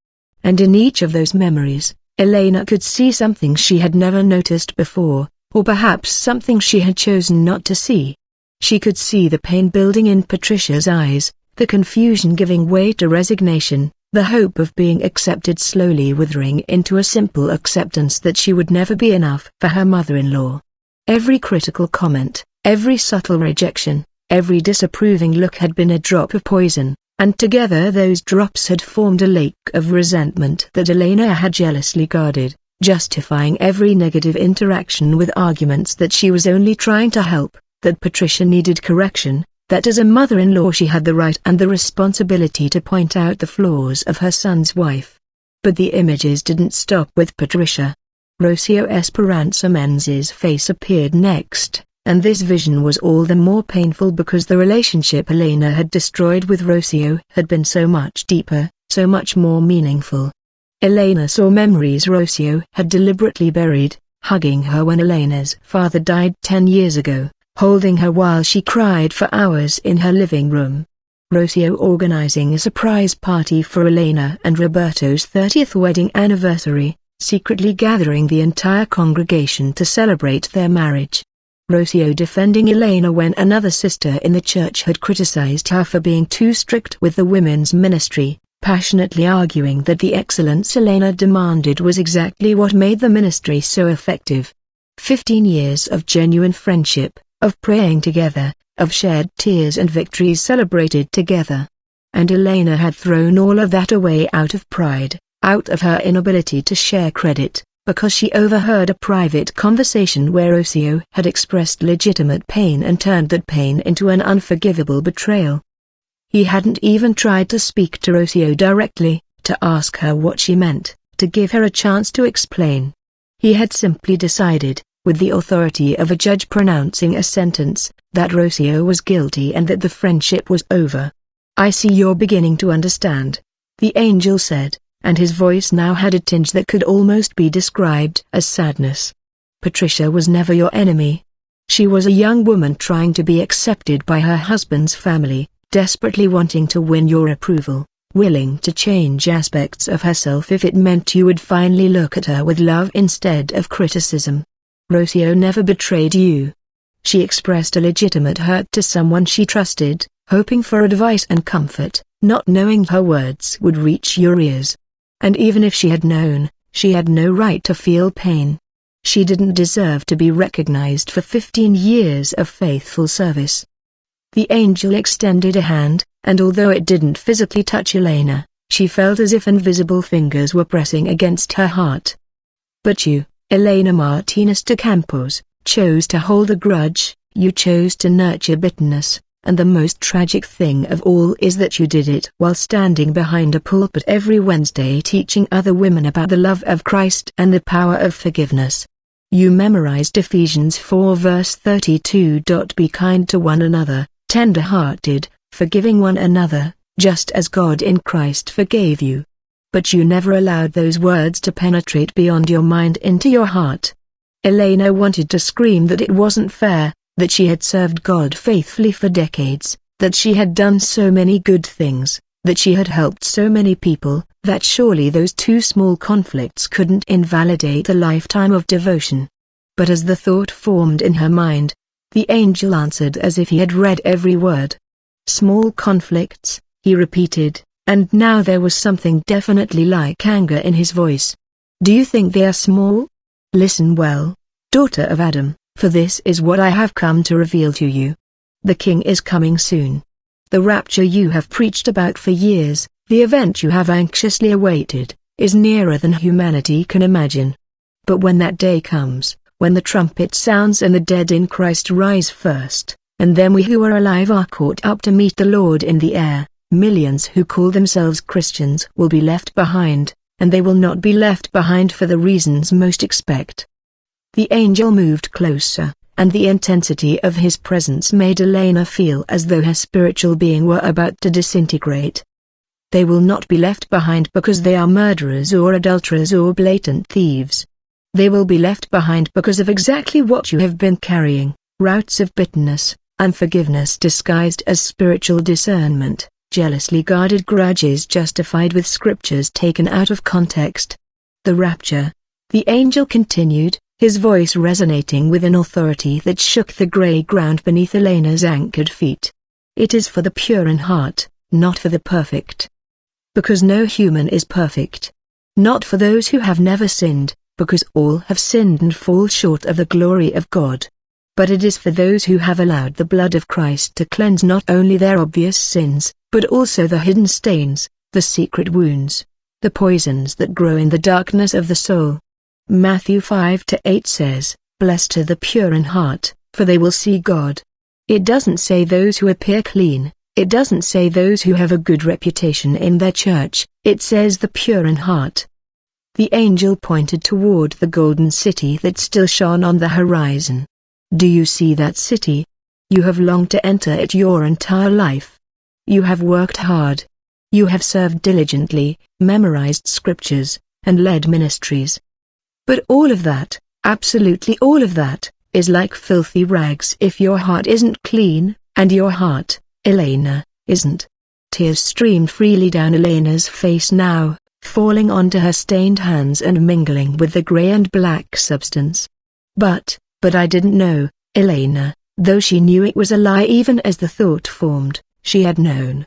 And in each of those memories, Elena could see something she had never noticed before, or perhaps something she had chosen not to see. She could see the pain building in Patricia's eyes, the confusion giving way to resignation, the hope of being accepted slowly withering into a simple acceptance that she would never be enough for her mother-in-law. Every critical comment, every subtle rejection, every disapproving look had been a drop of poison, and together those drops had formed a lake of resentment that Elena had jealously guarded, justifying every negative interaction with arguments that she was only trying to help, that Patricia needed correction, that as a mother-in-law she had the right and the responsibility to point out the flaws of her son's wife. But the images didn't stop with Patricia. Rocio Esperanza Menz's face appeared next, and this vision was all the more painful because the relationship Elena had destroyed with Rocio had been so much deeper, so much more meaningful. Elena saw memories Rocio had deliberately buried, hugging her when Elena's father died 10 years ago, holding her while she cried for hours in her living room. Rocio organizing a surprise party for Elena and Roberto's 30th wedding anniversary, secretly gathering the entire congregation to celebrate their marriage. Rocio defending Elena when another sister in the church had criticized her for being too strict with the women's ministry, passionately arguing that the excellence Elena demanded was exactly what made the ministry so effective. 15 years of genuine friendship, of praying together, of shared tears and victories celebrated together. And Elena had thrown all of that away out of pride, out of her inability to share credit, because she overheard a private conversation where Rocio had expressed legitimate pain and turned that pain into an unforgivable betrayal. He hadn't even tried to speak to Rocio directly, to ask her what she meant, to give her a chance to explain. He had simply decided, with the authority of a judge pronouncing a sentence, that Rocio was guilty and that the friendship was over. "I see you're beginning to understand," the angel said, and his voice now had a tinge that could almost be described as sadness. "Patricia was never your enemy. She was a young woman trying to be accepted by her husband's family, desperately wanting to win your approval, willing to change aspects of herself if it meant you would finally look at her with love instead of criticism. Rocio never betrayed you. She expressed a legitimate hurt to someone she trusted, hoping for advice and comfort, not knowing her words would reach your ears. And even if she had known, she had no right to feel pain. She didn't deserve to be recognized for 15 years of faithful service." The angel extended a hand, and although it didn't physically touch Elena, she felt as if invisible fingers were pressing against her heart. "But you, Elena Martinez de Campos, chose to hold a grudge, you chose to nurture bitterness, and the most tragic thing of all is that you did it while standing behind a pulpit every Wednesday teaching other women about the love of Christ and the power of forgiveness. You memorized Ephesians 4 verse 32. Be kind to one another, tender-hearted, forgiving one another, just as God in Christ forgave you. But you never allowed those words to penetrate beyond your mind into your heart." Elena wanted to scream that it wasn't fair, that she had served God faithfully for decades, that she had done so many good things, that she had helped so many people, that surely those two small conflicts couldn't invalidate a lifetime of devotion. But as the thought formed in her mind, the angel answered as if he had read every word. "Small conflicts," he repeated, and now there was something definitely like anger in his voice. "Do you think they are small? Listen well, daughter of Adam, for this is what I have come to reveal to you. The King is coming soon. The rapture you have preached about for years, the event you have anxiously awaited, is nearer than humanity can imagine. But when that day comes, when the trumpet sounds and the dead in Christ rise first, and then we who are alive are caught up to meet the Lord in the air, millions who call themselves Christians will be left behind, and they will not be left behind for the reasons most expect." The angel moved closer, and the intensity of his presence made Elena feel as though her spiritual being were about to disintegrate. "They will not be left behind because they are murderers or adulterers or blatant thieves. They will be left behind because of exactly what you have been carrying, roots of bitterness, unforgiveness disguised as spiritual discernment, jealously guarded grudges justified with scriptures taken out of context. The rapture," the angel continued, his voice resonating with an authority that shook the grey ground beneath Elena's anchored feet. "It is for the pure in heart, not for the perfect. Because no human is perfect. Not for those who have never sinned, because all have sinned and fall short of the glory of God. But it is for those who have allowed the blood of Christ to cleanse not only their obvious sins, but also the hidden stains, the secret wounds, the poisons that grow in the darkness of the soul." Matthew 5-8 says, "Blessed are the pure in heart, for they will see God." It doesn't say those who appear clean, it doesn't say those who have a good reputation in their church, it says the pure in heart. The angel pointed toward the golden city that still shone on the horizon. "Do you see that city? You have longed to enter it your entire life. You have worked hard. You have served diligently, memorized scriptures, and led ministries. But all of that, absolutely all of that, is like filthy rags if your heart isn't clean, and your heart, Elena, isn't." Tears streamed freely down Elena's face now, falling onto her stained hands and mingling with the grey and black substance. But I didn't know, Elena." Though she knew it was a lie even as the thought formed, she had known.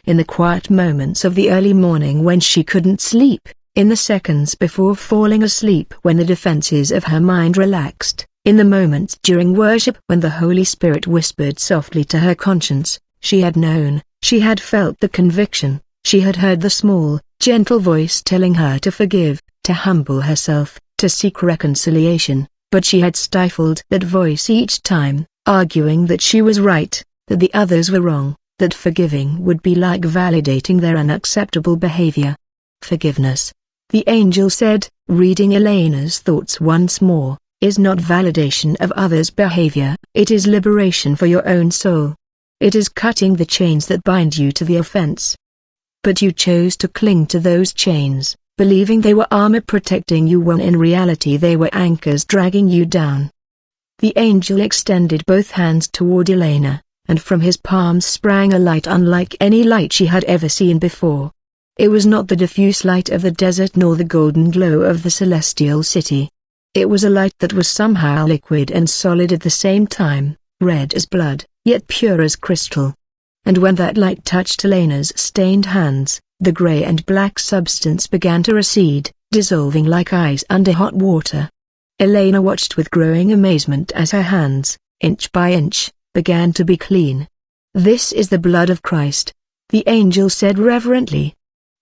In the quiet moments of the early morning when she couldn't sleep, in the seconds before falling asleep when the defenses of her mind relaxed, in the moments during worship when the Holy Spirit whispered softly to her conscience, she had known, she had felt the conviction, she had heard the small, gentle voice telling her to forgive, to humble herself, to seek reconciliation, but she had stifled that voice each time, arguing that she was right, that the others were wrong, that forgiving would be like validating their unacceptable behavior. Forgiveness, the angel said, reading Elena's thoughts once more, is not validation of others' behavior, it is liberation for your own soul. It is cutting the chains that bind you to the offense. But you chose to cling to those chains, believing they were armor protecting you when in reality they were anchors dragging you down. The angel extended both hands toward Elena, and from his palms sprang a light unlike any light she had ever seen before. It was not the diffuse light of the desert nor the golden glow of the celestial city. It was a light that was somehow liquid and solid at the same time, red as blood, yet pure as crystal. And when that light touched Elena's stained hands, the gray and black substance began to recede, dissolving like ice under hot water. Elena watched with growing amazement as her hands, inch by inch, began to be clean. "This is the blood of Christ," the angel said reverently.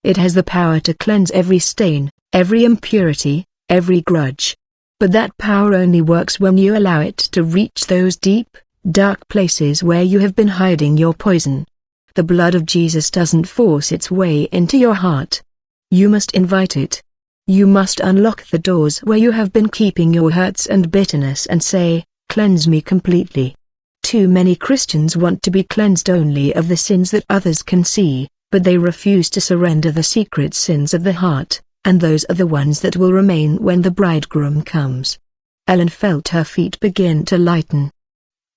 "It has the power to cleanse every stain, every impurity, every grudge. But that power only works when you allow it to reach those deep, dark places where you have been hiding your poison. The blood of Jesus doesn't force its way into your heart. You must invite it. You must unlock the doors where you have been keeping your hurts and bitterness and say, 'Cleanse me completely.'" Too many Christians want to be cleansed only of the sins that others can see, but they refuse to surrender the secret sins of the heart, and those are the ones that will remain when the bridegroom comes. Ellen felt her feet begin to lighten.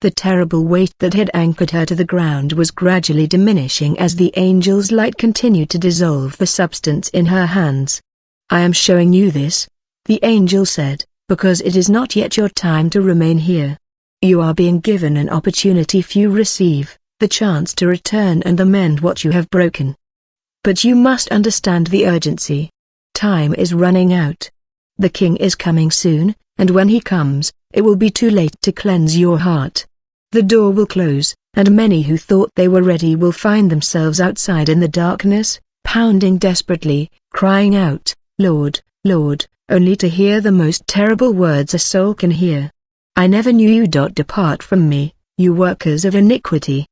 The terrible weight that had anchored her to the ground was gradually diminishing as the angel's light continued to dissolve the substance in her hands. "I am showing you this," the angel said, "because it is not yet your time to remain here. You are being given an opportunity few receive, the chance to return and amend what you have broken. But you must understand the urgency. Time is running out. The King is coming soon, and when he comes, it will be too late to cleanse your heart. The door will close, and many who thought they were ready will find themselves outside in the darkness, pounding desperately, crying out, 'Lord, Lord,' only to hear the most terrible words a soul can hear. 'I never knew you. Depart from me, you workers of iniquity.'"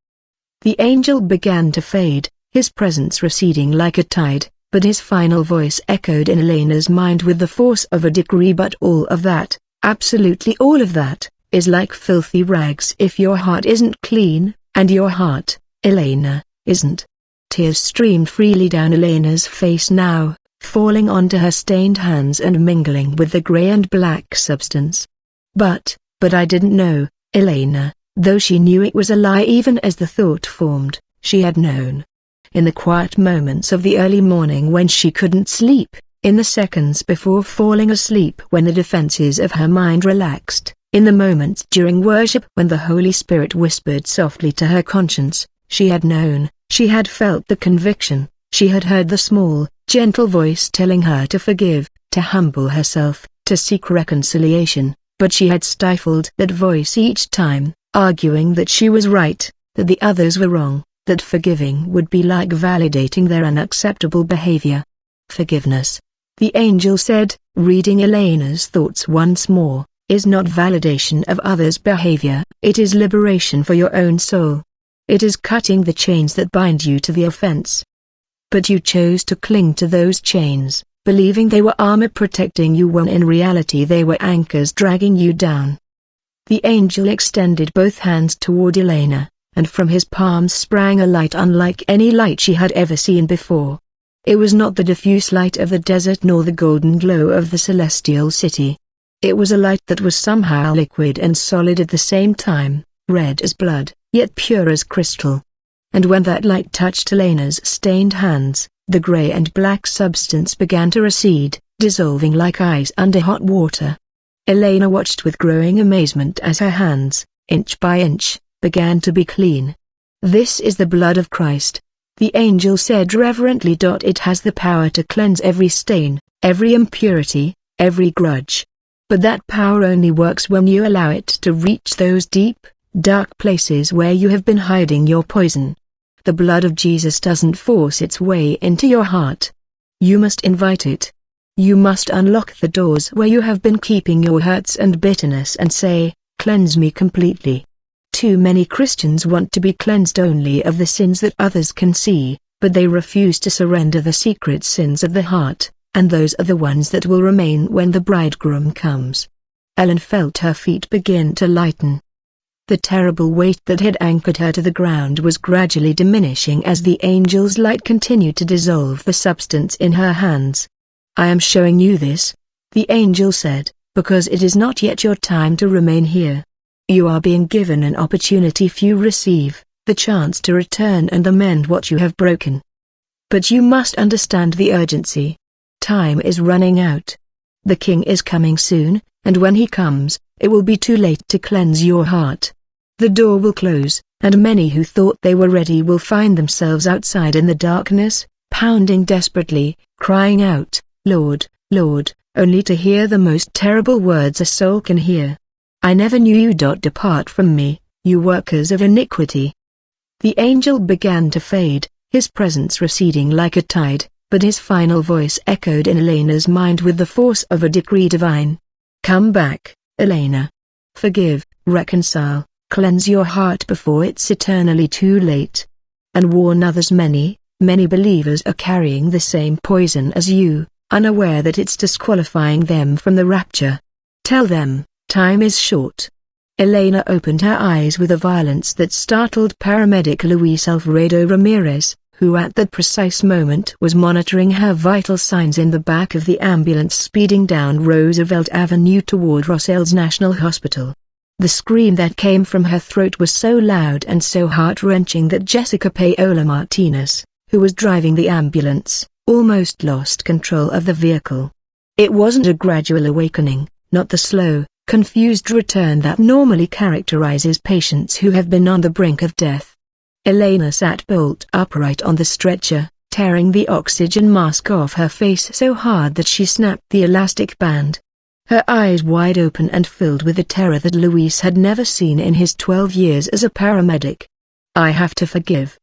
The angel began to fade, his presence receding like a tide, but his final voice echoed in Elena's mind with the force of a decree. "But all of that, absolutely all of that, is like filthy rags if your heart isn't clean, and your heart, Elena, isn't." Tears streamed freely down Elena's face now, falling onto her stained hands and mingling with the gray and black substance. But I didn't know, Elena." Though she knew it was a lie even as the thought formed, she had known. In the quiet moments of the early morning when she couldn't sleep, in the seconds before falling asleep when the defenses of her mind relaxed, in the moments during worship when the Holy Spirit whispered softly to her conscience, she had known, she had felt the conviction, she had heard the small, gentle voice telling her to forgive, to humble herself, to seek reconciliation, but she had stifled that voice each time, arguing that she was right, that the others were wrong, that forgiving would be like validating their unacceptable behavior. Forgiveness, the angel said, reading Elena's thoughts once more, is not validation of others' behavior, it is liberation for your own soul. It is cutting the chains that bind you to the offense. But you chose to cling to those chains, believing they were armor protecting you when in reality they were anchors dragging you down. The angel extended both hands toward Elena, and from his palms sprang a light unlike any light she had ever seen before. It was not the diffuse light of the desert nor the golden glow of the celestial city. It was a light that was somehow liquid and solid at the same time, red as blood, yet pure as crystal. And when that light touched Elena's stained hands, the gray and black substance began to recede, dissolving like ice under hot water. Elena watched with growing amazement as her hands, inch by inch, began to be clean. "This is the blood of Christ," the angel said reverently. "It has the power to cleanse every stain, every impurity, every grudge. But that power only works when you allow it to reach those deep, dark places where you have been hiding your poison. The blood of Jesus doesn't force its way into your heart. You must invite it. You must unlock the doors where you have been keeping your hurts and bitterness and say, cleanse me completely. Too many Christians want to be cleansed only of the sins that others can see, but they refuse to surrender the secret sins of the heart, and those are the ones that will remain when the bridegroom comes. Ellen felt her feet begin to lighten. The terrible weight that had anchored her to the ground was gradually diminishing as the angel's light continued to dissolve the substance in her hands. I am showing you this, the angel said, because it is not yet your time to remain here. You are being given an opportunity few receive, the chance to return and amend what you have broken. But you must understand the urgency. Time is running out. The king is coming soon, and when he comes, it will be too late to cleanse your heart. The door will close, and many who thought they were ready will find themselves outside in the darkness, pounding desperately, crying out, Lord, Lord, only to hear the most terrible words a soul can hear. I never knew you. Depart from me, you workers of iniquity. The angel began to fade, his presence receding like a tide, but his final voice echoed in Elena's mind with the force of a decree divine. Come back, Elena. Forgive, reconcile, cleanse your heart before it's eternally too late. And warn others. Many believers are carrying the same poison as you, unaware that it's disqualifying them from the rapture. Tell them, time is short. Elena opened her eyes with a violence that startled paramedic Luis Alfredo Ramirez, who at that precise moment was monitoring her vital signs in the back of the ambulance speeding down Roosevelt Avenue toward Rosales National Hospital. The scream that came from her throat was so loud and so heart-wrenching that Jessica Paola Martinez, who was driving the ambulance, almost lost control of the vehicle. It wasn't a gradual awakening, not the slow, confused return that normally characterizes patients who have been on the brink of death. Elena sat bolt upright on the stretcher, tearing the oxygen mask off her face so hard that she snapped the elastic band. Her eyes wide open and filled with a terror that Luis had never seen in his 12 years as a paramedic. I have to forgive.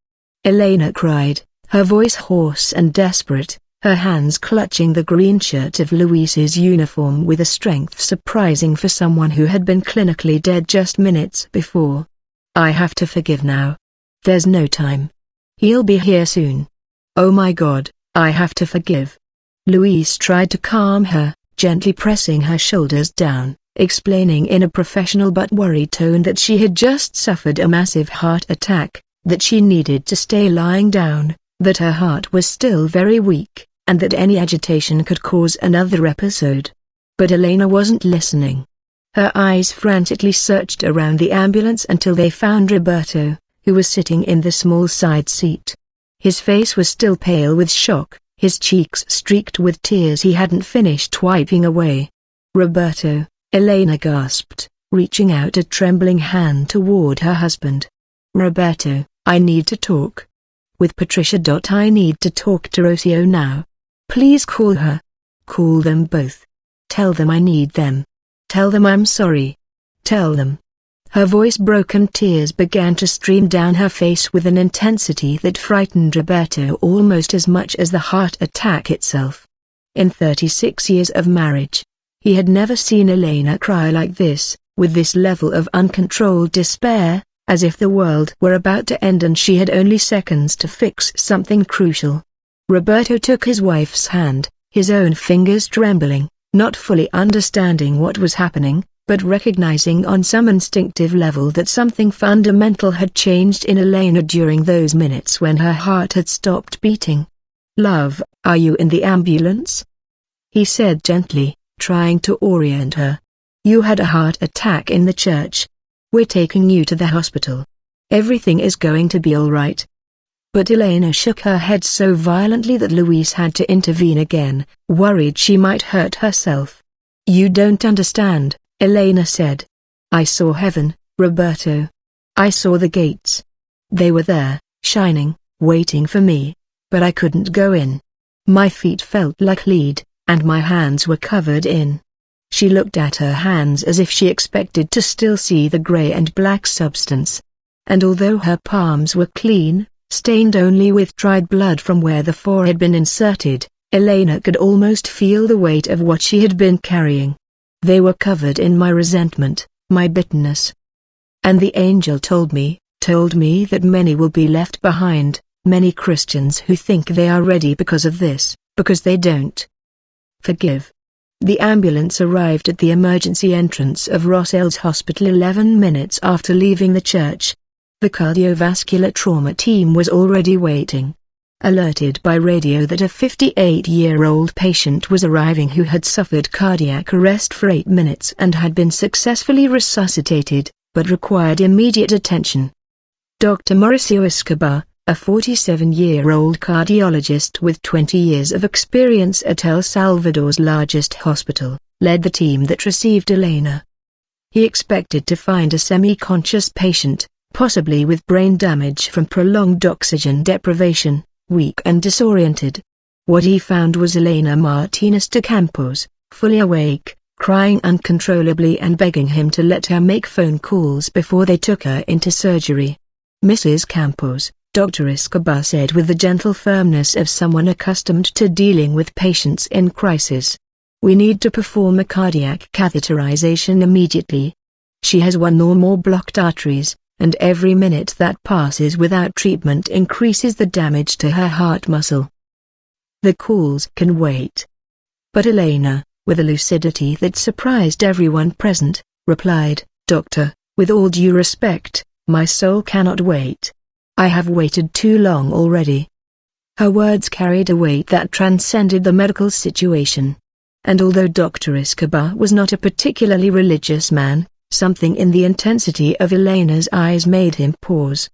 Elena cried, her voice hoarse and desperate, her hands clutching the green shirt of Luis's uniform with a strength surprising for someone who had been clinically dead just minutes before. I have to forgive now. There's no time. He'll be here soon. Oh my God, I have to forgive. Luis tried to calm her, gently pressing her shoulders down, explaining in a professional but worried tone that she had just suffered a massive heart attack, that she needed to stay lying down, that her heart was still very weak, and that any agitation could cause another episode. But Elena wasn't listening. Her eyes frantically searched around the ambulance until they found Roberto, who was sitting in the small side seat. His face was still pale with shock, his cheeks streaked with tears he hadn't finished wiping away. Roberto, Elena gasped, reaching out a trembling hand toward her husband. Roberto, I need to talk with Patricia. I need to talk to Rocio now. Please call her. Call them both. Tell them I need them. Tell them I'm sorry. Tell them. Her voice broke and tears began to stream down her face with an intensity that frightened Roberto almost as much as the heart attack itself. In 36 years of marriage, he had never seen Elena cry like this, with this level of uncontrolled despair, as if the world were about to end and she had only seconds to fix something crucial. Roberto took his wife's hand, his own fingers trembling, not fully understanding what was happening, but recognizing on some instinctive level that something fundamental had changed in Elena during those minutes when her heart had stopped beating. Love, are you in the ambulance? He said gently, trying to orient her. You had a heart attack in the church. We're taking you to the hospital. Everything is going to be all right. But Elena shook her head so violently that Luis had to intervene again, worried she might hurt herself. You don't understand, Elena said. I saw heaven, Roberto. I saw the gates. They were there, shining, waiting for me, but I couldn't go in. My feet felt like lead, and my hands were covered in. She looked at her hands as if she expected to still see the gray and black substance. And although her palms were clean, stained only with dried blood from where the four had been inserted, Elena could almost feel the weight of what she had been carrying. They were covered in my resentment, my bitterness. And the angel told me that many will be left behind, many Christians who think they are ready because of this, because they don't forgive. The ambulance arrived at the emergency entrance of Rossell's Hospital 11 minutes after leaving the church. The cardiovascular trauma team was already waiting. Alerted by radio that a 58-year-old patient was arriving who had suffered cardiac arrest for 8 minutes and had been successfully resuscitated, but required immediate attention. Dr. Mauricio Escobar, a 47-year-old cardiologist with 20 years of experience at El Salvador's largest hospital, led the team that received Elena. He expected to find a semi-conscious patient, possibly with brain damage from prolonged oxygen deprivation, weak and disoriented. What he found was Elena Martinez de Campos, fully awake, crying uncontrollably and begging him to let her make phone calls before they took her into surgery. Mrs. Campos, Dr. Escobar said with the gentle firmness of someone accustomed to dealing with patients in crisis. We need to perform a cardiac catheterization immediately. She has one or more blocked arteries, and every minute that passes without treatment increases the damage to her heart muscle. The calls can wait. But Elena, with a lucidity that surprised everyone present, replied, Doctor, with all due respect, my soul cannot wait. I have waited too long already. Her words carried a weight that transcended the medical situation. And although Dr. Escobar was not a particularly religious man, something in the intensity of Elena's eyes made him pause.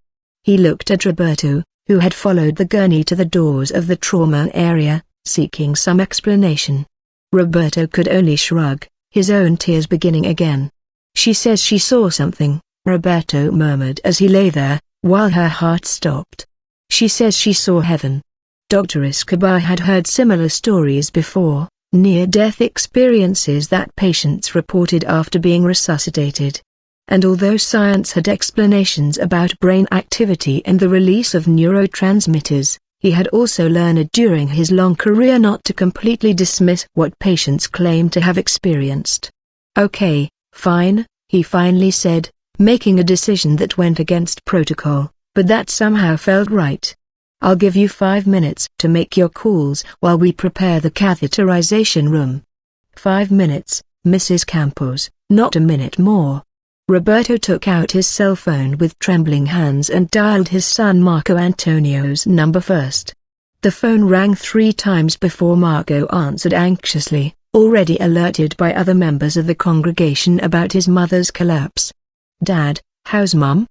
He looked at Roberto, who had followed the gurney to the doors of the trauma area, seeking some explanation. Roberto could only shrug, his own tears beginning again. She says she saw something, Roberto murmured as he lay there, while her heart stopped. She says she saw heaven. Dr. Escobar had heard similar stories before, near-death experiences that patients reported after being resuscitated. And although science had explanations about brain activity and the release of neurotransmitters, he had also learned during his long career not to completely dismiss what patients claimed to have experienced. Okay, fine, he finally said, making a decision that went against protocol, but that somehow felt right. I'll give you 5 minutes to make your calls while we prepare the catheterization room. 5 minutes, Mrs. Campos, not a minute more. Roberto took out his cell phone with trembling hands and dialed his son Marco Antonio's number first. The phone rang 3 times before Marco answered anxiously, already alerted by other members of the congregation about his mother's collapse. Dad, how's Mom?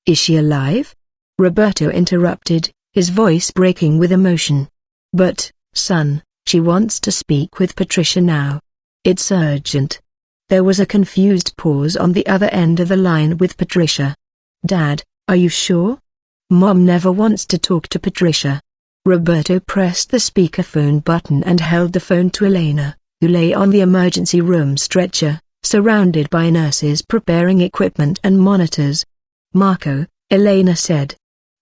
Is she alive? Roberto interrupted, his voice breaking with emotion. But, son, she wants to speak with Patricia now. It's urgent. There was a confused pause on the other end of the line with Patricia. Dad, are you sure? Mom never wants to talk to Patricia. Roberto pressed the speakerphone button and held the phone to Elena, who lay on the emergency room stretcher, surrounded by nurses preparing equipment and monitors. Marco, Elena said.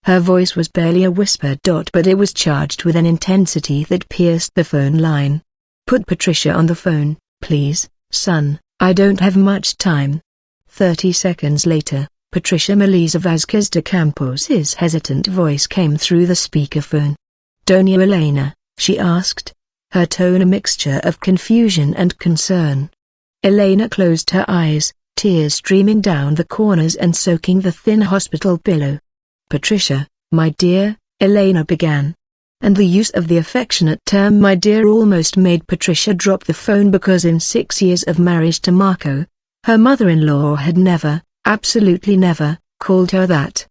Her voice was barely a whisper. But it was charged with an intensity that pierced the phone line. Put Patricia on the phone, please, son, I don't have much time. 30 seconds later, Patricia Melisa Vázquez de Campos's hesitant voice came through the speakerphone. Doña Elena, she asked, her tone a mixture of confusion and concern. Elena closed her eyes, tears streaming down the corners and soaking the thin hospital pillow. Patricia, my dear, Elena began. And the use of the affectionate term my dear almost made Patricia drop the phone because in 6 years of marriage to Marco, her mother-in-law had never, absolutely never, called her that.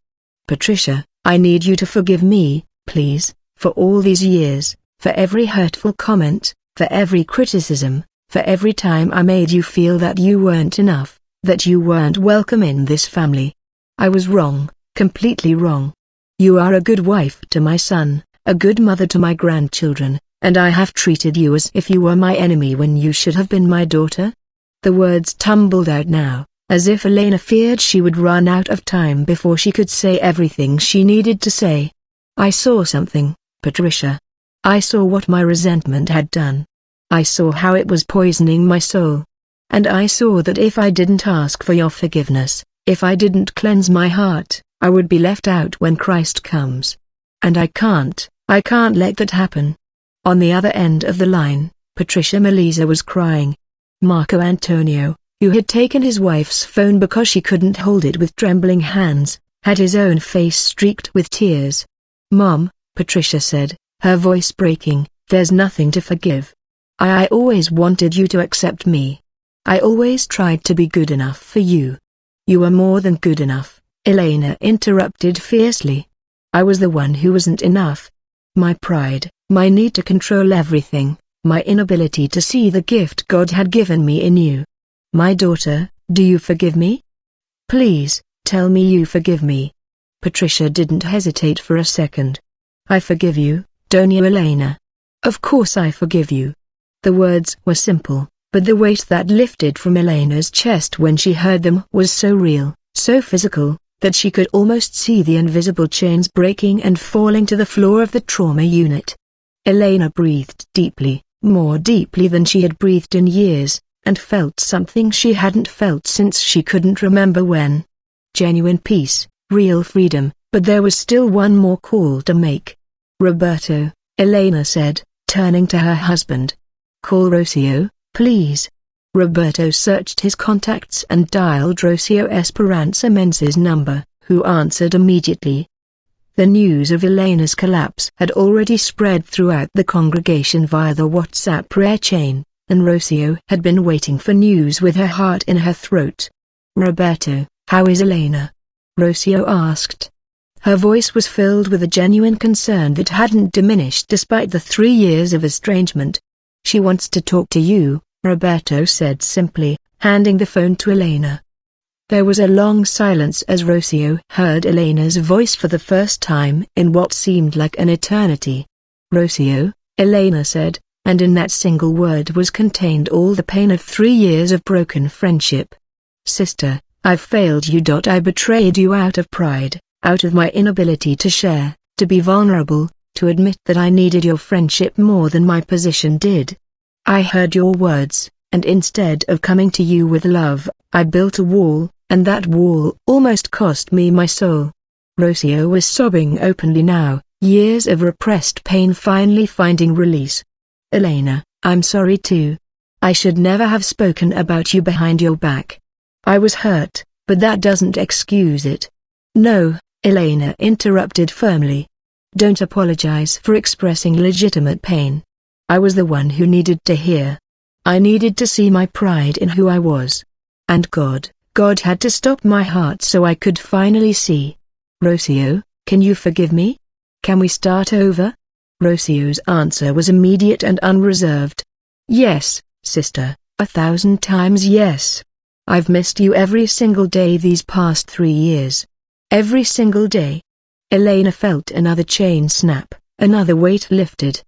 Patricia, I need you to forgive me, please, for all these years, for every hurtful comment, for every criticism, for every time I made you feel that you weren't enough, that you weren't welcome in this family. I was wrong. Completely wrong. You are a good wife to my son, a good mother to my grandchildren, and I have treated you as if you were my enemy when you should have been my daughter. The words tumbled out now, as if Elena feared she would run out of time before she could say everything she needed to say. I saw something, Patricia. I saw what my resentment had done. I saw how it was poisoning my soul. And I saw that if I didn't ask for your forgiveness, if I didn't cleanse my heart, I would be left out when Christ comes. And I can't let that happen. On the other end of the line, Patricia Melisa was crying. Marco Antonio, who had taken his wife's phone because she couldn't hold it with trembling hands, had his own face streaked with tears. "Mom," Patricia said, her voice breaking, "there's nothing to forgive. I always wanted you to accept me. I always tried to be good enough for you." "You were more than good enough," Elena interrupted fiercely. "I was the one who wasn't enough. My pride, my need to control everything, my inability to see the gift God had given me in you. My daughter, do you forgive me? Please, tell me you forgive me." Patricia didn't hesitate for a second. "I forgive you, don't you, Elena? Of course I forgive you." The words were simple, but the weight that lifted from Elena's chest when she heard them was so real, so physical, that she could almost see the invisible chains breaking and falling to the floor of the trauma unit. Elena breathed deeply, more deeply than she had breathed in years, and felt something she hadn't felt since she couldn't remember when. Genuine peace, real freedom, but there was still one more call to make. "Roberto," Elena said, turning to her husband. "Call Rocio, please." Roberto searched his contacts and dialed Rocio Esperanza Menz's number, who answered immediately. The news of Elena's collapse had already spread throughout the congregation via the WhatsApp prayer chain, and Rocio had been waiting for news with her heart in her throat. "Roberto, how is Elena?" Rocio asked. Her voice was filled with a genuine concern that hadn't diminished despite the 3 years of estrangement. "She wants to talk to you," Roberto said simply, handing the phone to Elena. There was a long silence as Rocio heard Elena's voice for the first time in what seemed like an eternity. "Rocio," Elena said, and in that single word was contained all the pain of 3 years of broken friendship. "Sister, I've failed you. I betrayed you out of pride, out of my inability to share, to be vulnerable, to admit that I needed your friendship more than my position did. I heard your words, and instead of coming to you with love, I built a wall, and that wall almost cost me my soul." Rocio was sobbing openly now, years of repressed pain finally finding release. "Elena, I'm sorry too. I should never have spoken about you behind your back. I was hurt, but that doesn't excuse it." "No," Elena interrupted firmly. "Don't apologize for expressing legitimate pain. I was the one who needed to hear. I needed to see my pride in who I was. And God had to stop my heart so I could finally see. Rocio, can you forgive me? Can we start over?" Rocio's answer was immediate and unreserved. "Yes, sister, 1,000 times yes. I've missed you every single day these past 3 years. Every single day." Elena felt another chain snap, another weight lifted.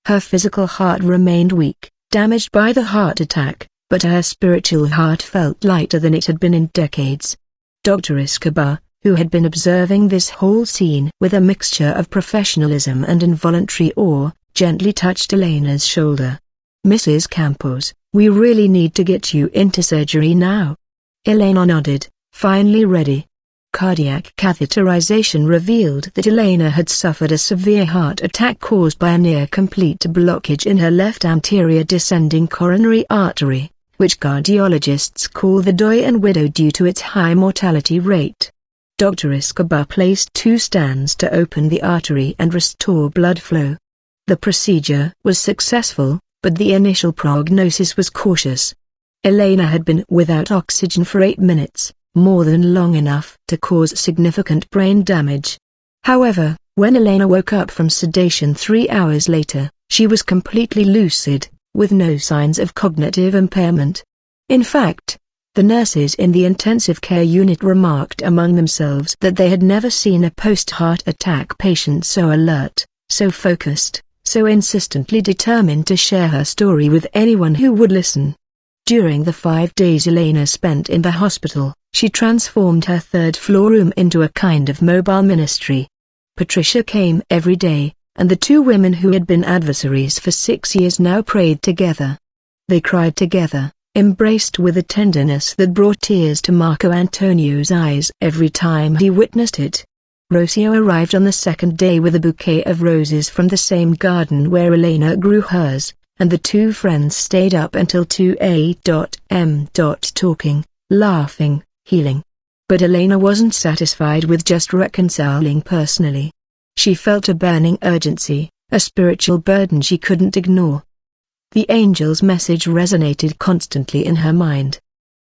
Her physical heart remained weak, damaged by the heart attack, but her spiritual heart felt lighter than it had been in decades. Dr. Escobar, who had been observing this whole scene with a mixture of professionalism and involuntary awe, gently touched Elena's shoulder. "Mrs. Campos, we really need to get you into surgery now." Elena nodded, finally ready. Cardiac catheterization revealed that Elena had suffered a severe heart attack caused by a near-complete blockage in her left anterior descending coronary artery, which cardiologists call the Doyen widow due to its high mortality rate. Dr. Escobar placed 2 stands to open the artery and restore blood flow. The procedure was successful, but the initial prognosis was cautious. Elena had been without oxygen for 8 minutes, more than long enough to cause significant brain damage. However, when Elena woke up from sedation 3 hours later, she was completely lucid, with no signs of cognitive impairment. In fact, the nurses in the intensive care unit remarked among themselves that they had never seen a post-heart attack patient so alert, so focused, so insistently determined to share her story with anyone who would listen. During the 5 days Elena spent in the hospital, she transformed her third-floor room into a kind of mobile ministry. Patricia came every day, and the two women who had been adversaries for 6 years now prayed together. They cried together, embraced with a tenderness that brought tears to Marco Antonio's eyes every time he witnessed it. Rocio arrived on the second day with a bouquet of roses from the same garden where Elena grew hers, and the two friends stayed up until 2 a.m. talking, laughing, healing. But Elena wasn't satisfied with just reconciling personally. She felt a burning urgency, a spiritual burden she couldn't ignore. The angel's message resonated constantly in her mind.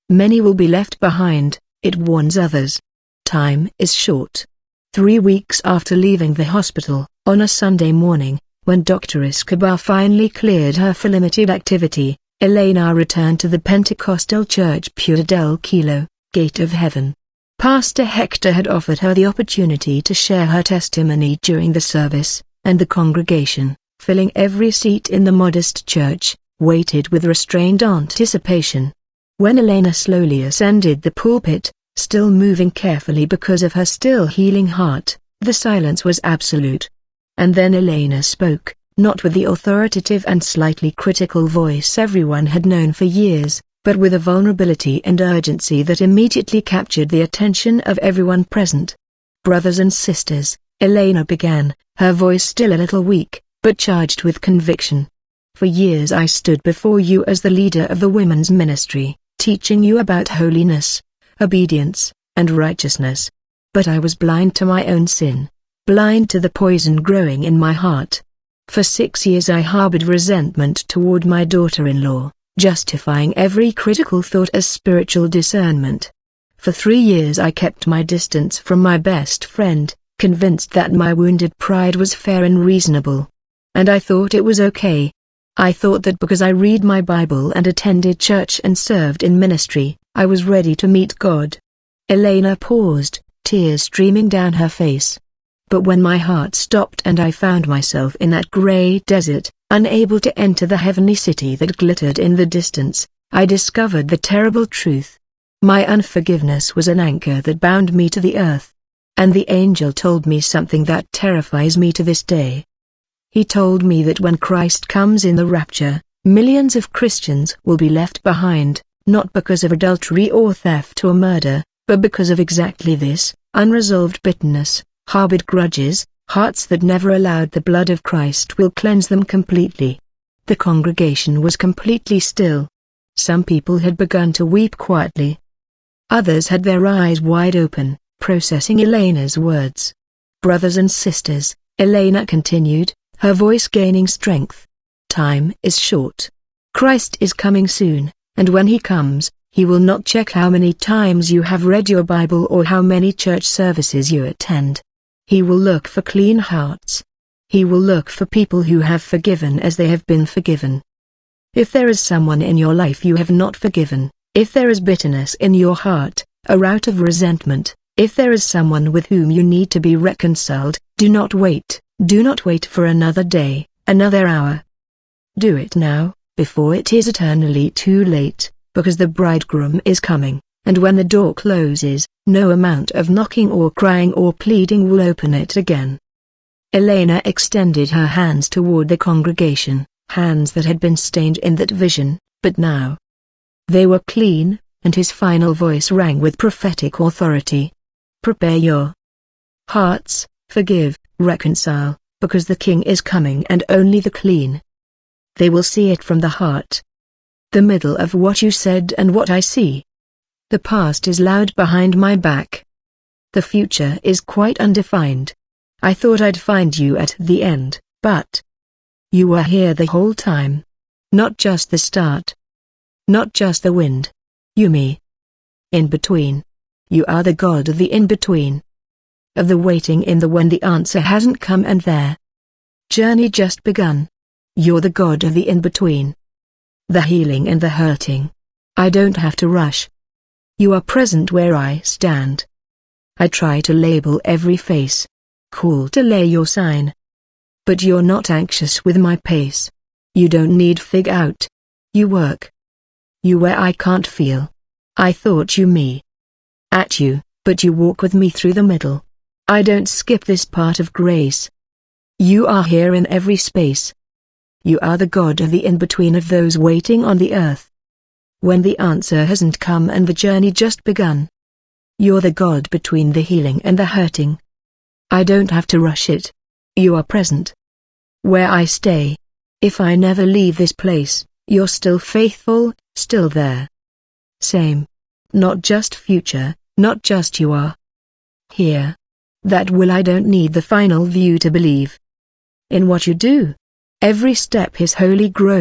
Many will be left behind, it warns others. Time is short. 3 weeks after leaving the hospital, on a Sunday morning, when Dr. Escobar finally cleared her for limited activity, Elena returned to the Pentecostal church Puerta del Kilo, Gate of Heaven. Pastor Hector had offered her the opportunity to share her testimony during the service, and the congregation, filling every seat in the modest church, waited with restrained anticipation. When Elena slowly ascended the pulpit, still moving carefully because of her still healing heart, the silence was absolute. And then Elena spoke, not with the authoritative and slightly critical voice everyone had known for years, but with a vulnerability and urgency that immediately captured the attention of everyone present. "Brothers and sisters," Elena began, her voice still a little weak, but charged with conviction. "For years I stood before you as the leader of the women's ministry, teaching you about holiness, obedience, and righteousness. But I was blind to my own sin, blind to the poison growing in my heart. For 6 years I harbored resentment toward my daughter-in-law, justifying every critical thought as spiritual discernment. For 3 years I kept my distance from my best friend, convinced that my wounded pride was fair and reasonable. And I thought it was okay. I thought that because I read my Bible and attended church and served in ministry, I was ready to meet God." Elena paused, tears streaming down her face. "But when my heart stopped and I found myself in that gray desert, unable to enter the heavenly city that glittered in the distance, I discovered the terrible truth. My unforgiveness was an anchor that bound me to the earth. And the angel told me something that terrifies me to this day. He told me that when Christ comes in the rapture, millions of Christians will be left behind, not because of adultery or theft or murder, but because of exactly this, unresolved bitterness, harbored grudges, hearts that never allowed the blood of Christ will cleanse them completely." The congregation was completely still. Some people had begun to weep quietly. Others had their eyes wide open, processing Elena's words. "Brothers and sisters," Elena continued, her voice gaining strength. "Time is short. Christ is coming soon, and when he comes, he will not check how many times you have read your Bible or how many church services you attend. He will look for clean hearts. He will look for people who have forgiven as they have been forgiven. If there is someone in your life you have not forgiven, if there is bitterness in your heart, a root of resentment, if there is someone with whom you need to be reconciled, do not wait for another day, another hour. Do it now, before it is eternally too late, because the bridegroom is coming, and when the door closes, no amount of knocking or crying or pleading will open it again." Elena extended her hands toward the congregation, hands that had been stained in that vision, but now they were clean, and his final voice rang with prophetic authority. "Prepare your hearts, forgive, reconcile, because the King is coming and only the clean. They will see it from the heart. The middle of what you said and what I see. The past is loud behind my back. The future is quite undefined. I thought I'd find you at the end, but you were here the whole time. Not just the start. Not just the wind. You me. In between. You are the God of the in-between. Of the waiting in the when the answer hasn't come and their journey just begun. You're the God of the in-between. The healing and the hurting. I don't have to rush. You are present where I stand. I try to label every face. Call to lay your sign. But you're not anxious with my pace. You don't need fig out. You work. You where I can't feel. I thought you me. At you, but you walk with me through the middle. I don't skip this part of grace. You are here in every space. You are the God of the in-between of those waiting on the earth. When the answer hasn't come and the journey just begun. You're the God between the healing and the hurting. I don't have to rush it. You are present. Where I stay. If I never leave this place, you're still faithful, still there. Same. Not just future, not just you are. Here. That will I don't need the final view to believe. In what you do. Every step is wholly grown.